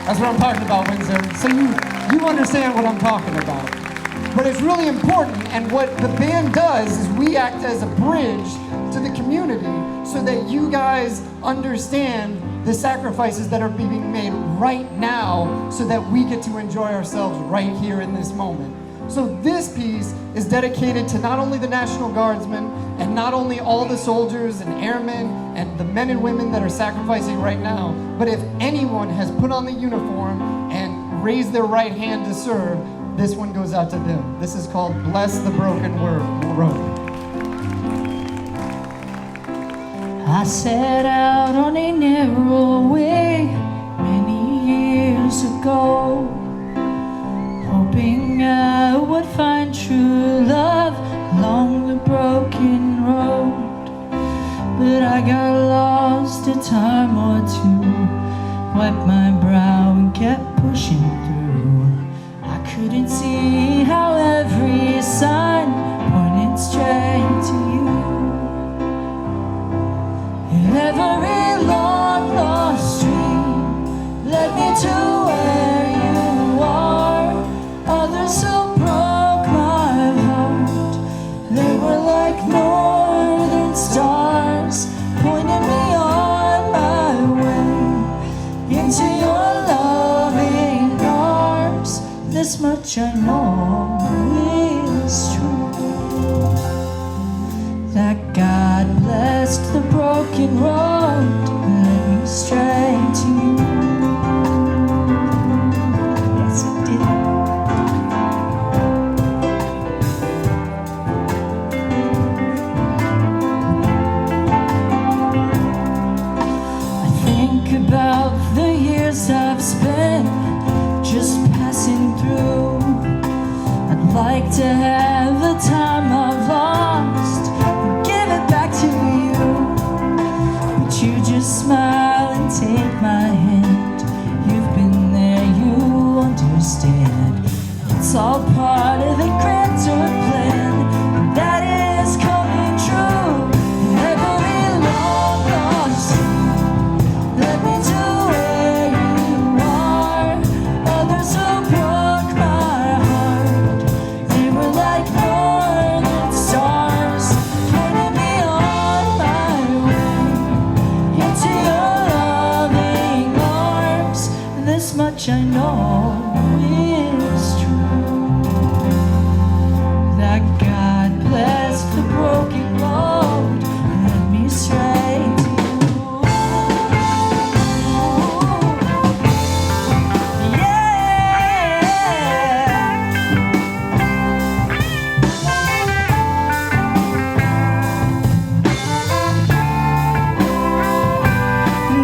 That's what I'm talking about, Windsor. So you understand what I'm talking about. But it's really important, and what the band does is we act as a bridge to the community so that you guys understand the sacrifices that are being made right now so that we get to enjoy ourselves right here in this moment. So this piece is dedicated to not only the National Guardsmen and not only all the soldiers and airmen and the men and women that are sacrificing right now, but if anyone has put on the uniform and raised their right hand to serve, this one goes out to them. This is called Bless the Broken Road. I set out on a narrow way many years ago, hoping I would find true love along the broken road. But I got lost a time or two, wiped my brow and kept pushing through. I couldn't see how every sign pointed straight to you. Every long lost dream led me to where you are. Others who broke my heart, they were like northern stars, pointing me on my way into your loving arms. This much I know is true, that God blessed the broken road and led me straight to you. you just smile and take my hand? You've been there, you understand. It's all part of the grander plan, and that is coming true. Every long lost dream led me to where you are. Others who broke my heart, they were like northern stars, pointing me on my way into your loving arms. This much I know is true, that God blessed the broken road and led me straight to you.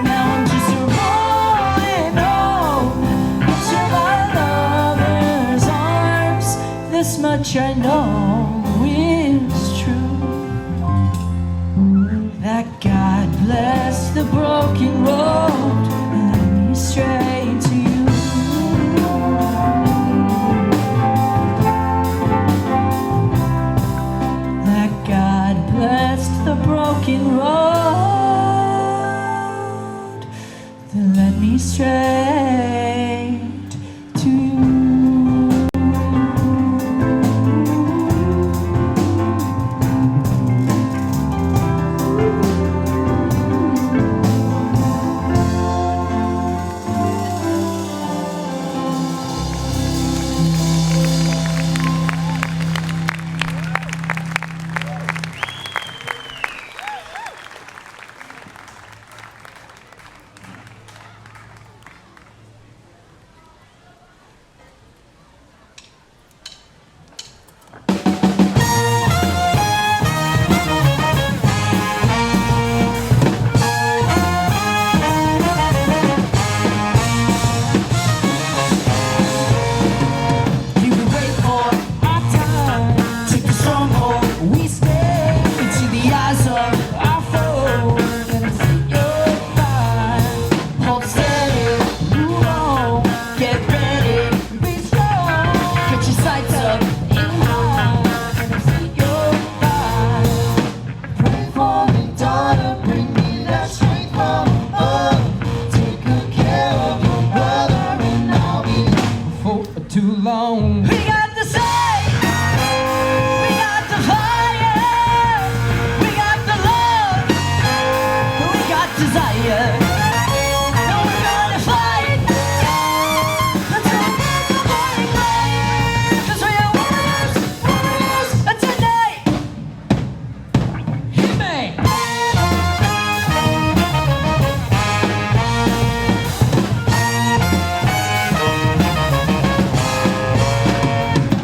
Now I'm just rolling home into my lover's arms. This much I know is true, that God blessed the broken road and led me straight to you. That God blessed the broken road that led me straight to you. You can wait for our time, take the stronghold, we stay into the eyes of our foes, and see your fire. Hold steady, move on, get ready, be strong. Get your sights up, aim high, and see your fire. Pray for me, daughter, bring me that strength from above. Take good care of your brother, and I'll be For too long. we got the sight, we got the fire, we got the love, we got desire. And we're gonna fight until the morning light, 'cause we are warriors, warriors tonight. Hit me.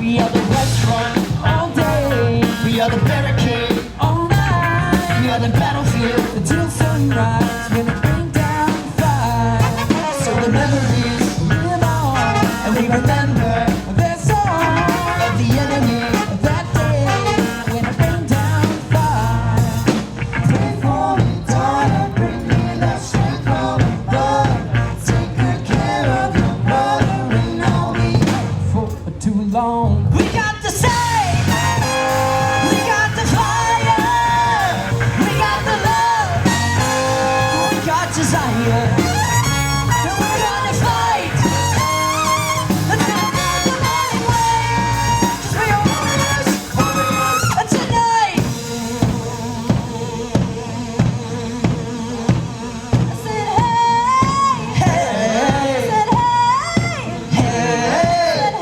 We are the restaurant all day. We are the barricade all night. We are the battlefield until sunrise, when it rain down fire. So the memories live on, and we remember their song of the enemy that day, when it rained down fire. Pray for me, daughter, bring me that strength from above. Take good care of your brother, and I'll be For too long. we got the sight, we got the fire, we got the love, we got desire. And we're gonna fight until the morning light, 'cause we are warriors, warriors tonight. I said hey, hey, I said hey, hey, I said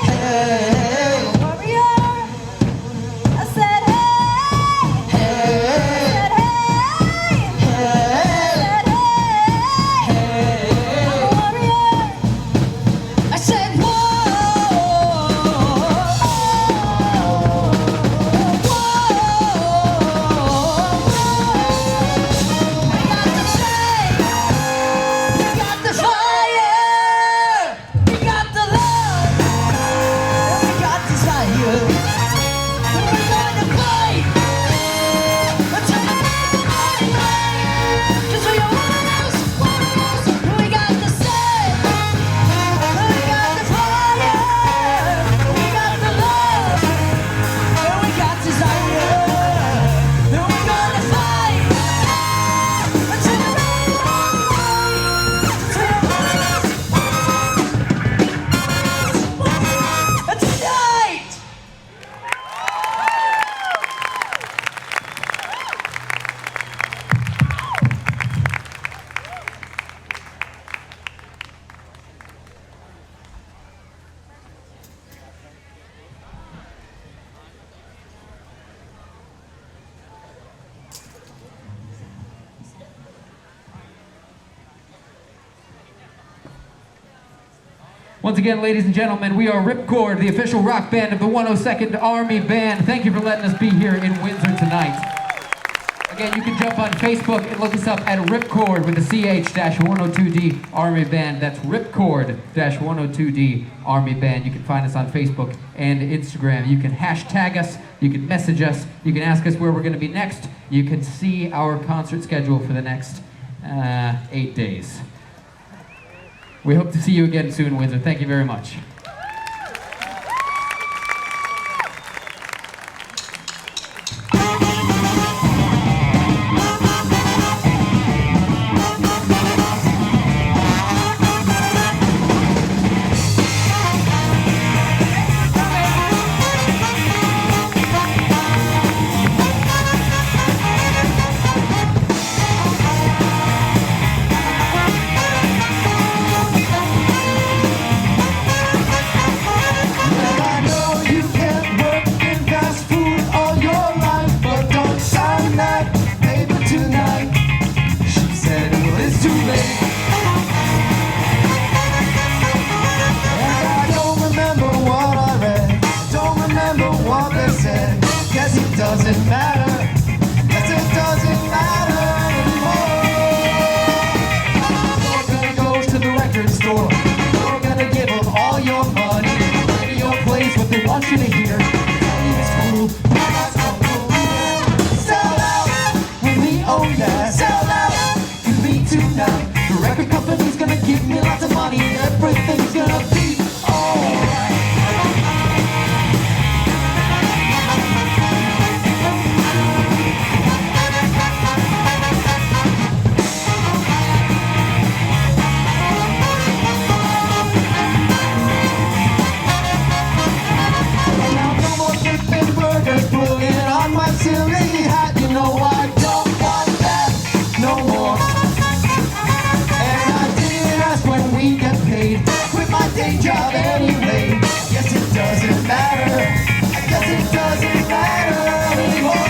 hey, warrior. I said hey, hey, I said hey, hey, I said hey. Once again, ladies and gentlemen, we are RipChord, the official rock band of the 102nd Army Band. Thank you for letting us be here in Windsor tonight. Again, you can jump on Facebook and look us up at RipChord with the CH-102D Army Band. That's RipChord-102D Army Band. You can find us on Facebook and Instagram. You can hashtag us, you can message us, you can ask us where we're going to be next. You can see our concert schedule for the next 8 days. We hope to see you again soon, Windsor. Thank you very much. Doesn't matter. Yes, it doesn't matter anymore. You're gonna go to the record store. You're gonna give them all your money. Radio plays what they want you to hear. Tell you it's cool. You're not so cool. Sell out with me, oh yeah. Sell out with me tonight. The record company's gonna give me lots of money. Everything's gonna be alright. Silly hat, you know I don't want that no more. And I didn't ask when we get paid. Quit my day job anyway. Guess it doesn't matter. I guess it doesn't matter anymore.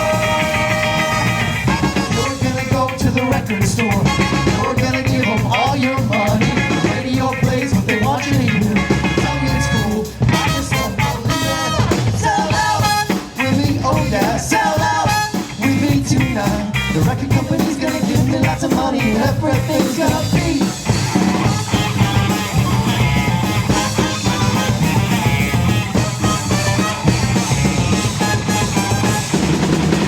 You're gonna go to the record store. You're gonna give them all your money. Radio plays what they want you to hear. Tell me it's cool. I just don't believe it. Sell out with me, oh yeah. Sell tonight. The record company's gonna give me lots of money and everything's gonna be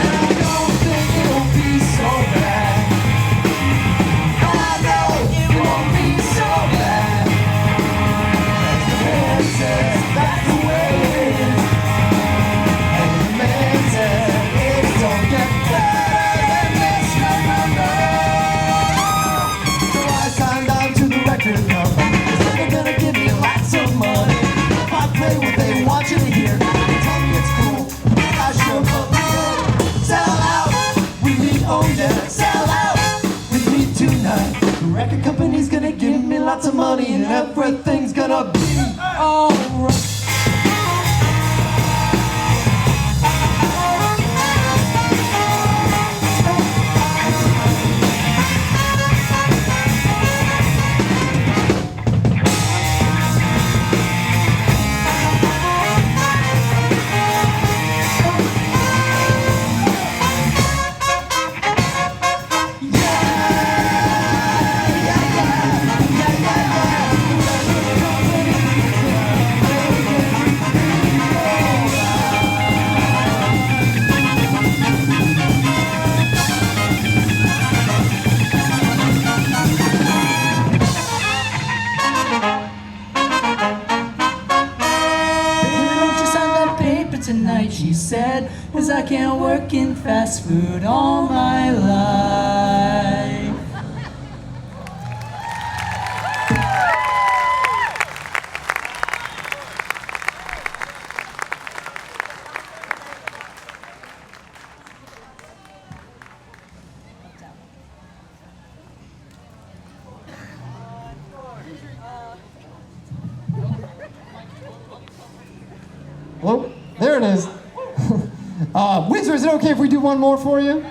and I don't think it'll be so bad. And I know it won't be so bad. As the man says, that's the way it is. And the man says, it don't get better. They're gonna give me lots of money. If I play what they want you to hear, they tell me it's cool. I sure believe it. Sell out with me, oh yeah. Sell out with me tonight. The record company's gonna give me lots of money and everything's gonna be alright. Tonight she said, 'cause I can't work in fast food all my life. Hello? There it is. Windsor, is it okay if we do one more for you?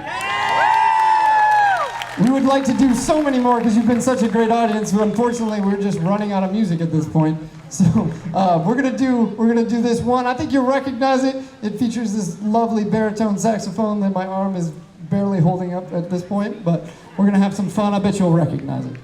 We would like to do so many more because you've been such a great audience, but unfortunately we're just running out of music at this point. So we're gonna do this one. I think you'll recognize it. It features this lovely baritone saxophone that my arm is barely holding up at this point, but we're gonna have some fun. I bet you'll recognize it.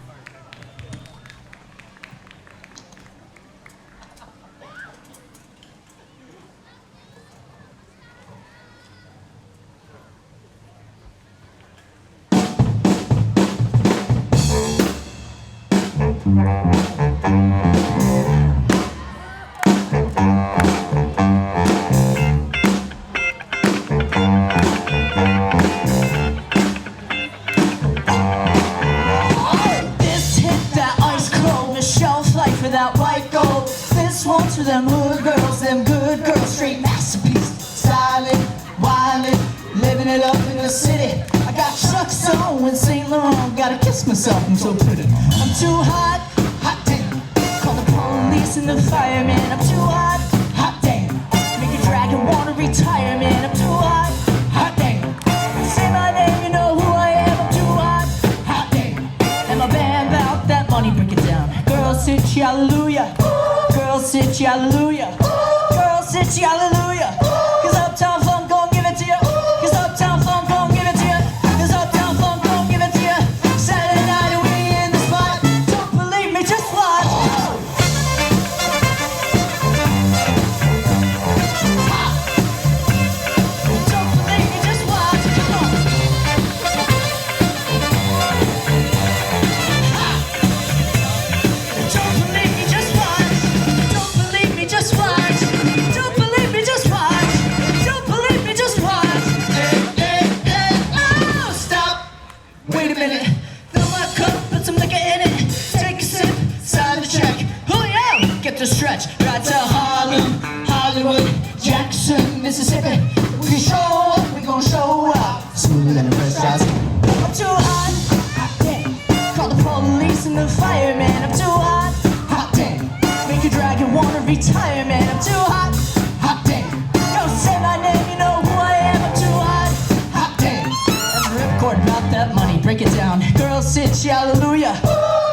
That white gold. This one's for them hood girls, them good girls, straight masterpiece. Silent, wildin', living it up in the city. I got Chuck's on with St. Laurent, gotta kiss myself, I'm so pretty. I'm too hot, hot damn. Call the police and the fireman. I'm too hot, hot damn. Make a dragon wanna retire, man. I'm too hot, hot damn. Say my name, you know who I am. I'm too hot, hot damn. And my band about that money, break it down. Girls sit you hallelujah. Girls sit you hallelujah. Girls sit you hallelujah. Cause Uptown Funk gon' give it to you. Cause Uptown Funk gon' give it to you. Cause Uptown Funk gon' give it to you. Saturday night and we in the spot. Don't believe me, just watch. Don't believe me, just watch. Come on. Don't believe me, just watch. Don't believe me, just watch. Don't believe me, just watch. Don't believe me, just watch. Hey, hey, hey, oh, stop. Wait a minute. Fill my cup, put some liquor in it. Take a sip, sign the check. Julio, get the stretch. Right to Harlem, Hollywood, Jackson, Mississippi. We show up, we gon' show up. Smoother than a fresh jazz. I'm too hot, hot damn. Call the police and the fireman. I'm too hot, hot damn. Make a dragon wanna retire, man. I'm too hot, hot damn. Don't say my name, you know who I am. I'm too hot, hot damn. And RipChord about that money, break it down. Girls sit you hallelujah.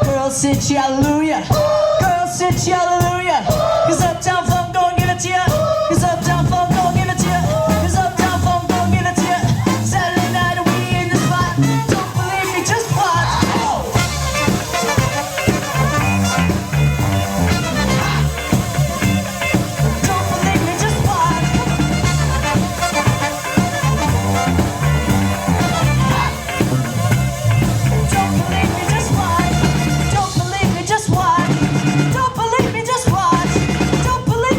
Girls sit you hallelujah. Girls sit you hallelujah. Cause Uptown Funk gon' give it to you. Cause Uptown Funk gon' give it to you. Cause Uptown Funk gon' give it to you. Saturday night and we in the spot. Don't believe me, just watch. Don't believe me, just watch. Don't believe me, just watch. Don't believe me, just watch. Don't believe me, just watch. Don't believe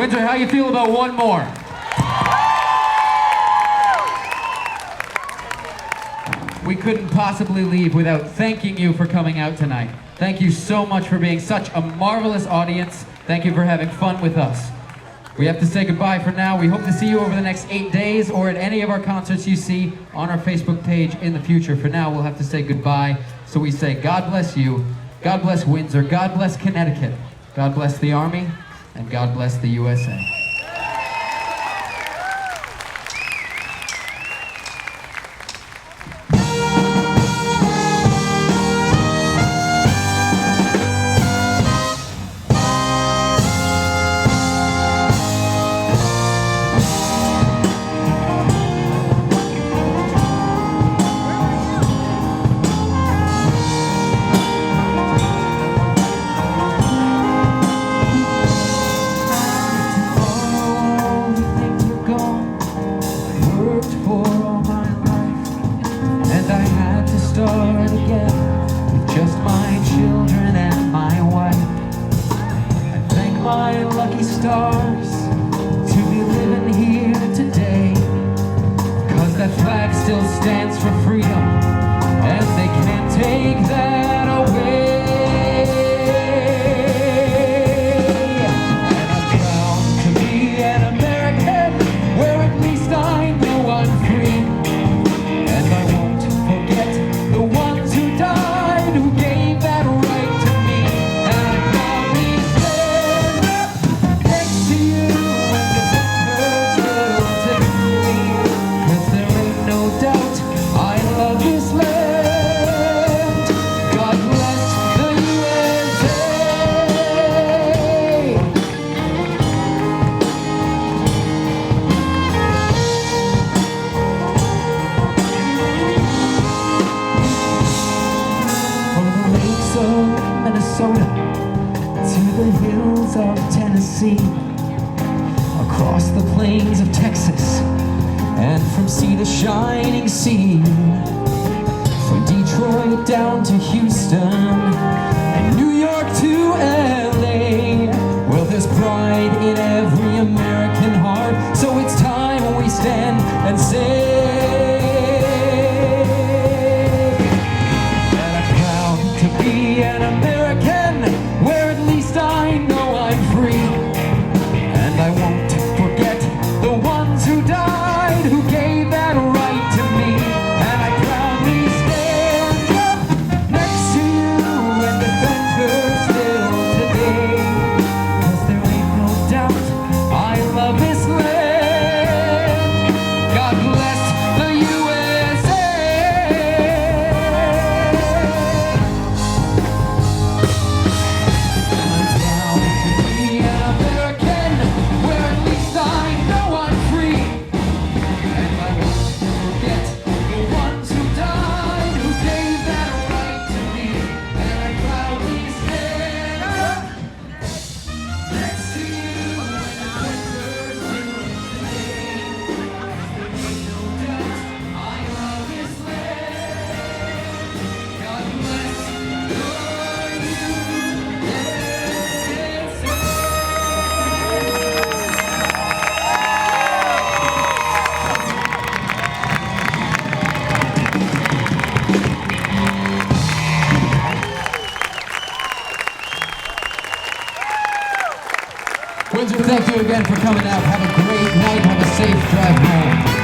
Windsor, how you feel about one more? We couldn't possibly leave without thanking you for coming out tonight. Thank you so much for being such a marvelous audience. Thank you for having fun with us. We have to say goodbye for now. We hope to see you over the next 8 days or at any of our concerts you see on our Facebook page in the future. For now, we'll have to say goodbye. So we say God bless you, God bless Windsor, God bless Connecticut, God bless the Army, and God bless the USA. Across the plains of Texas, and from sea to shining sea, from Detroit down to Houston, and New York to LA. Well, there's pride in every American heart, so it's time we stand and say that I'm proud to be an American, where at least I know I'm free. I won't forget the ones who died, who gave that right to me. And I proudly stand up next to you and defend her still today. 'Cause there ain't no doubt I love this land. God bless the USA. I'm proud to be an American, where at least I know I'm free. And I won't forget the ones who died, who gave that right to me. And I proudly stand up next to you and defend her still today. 'Cause there ain't no doubt I love this land. God bless the USA. Windsor, thank you again for coming out. Have a great night. Have a safe drive home.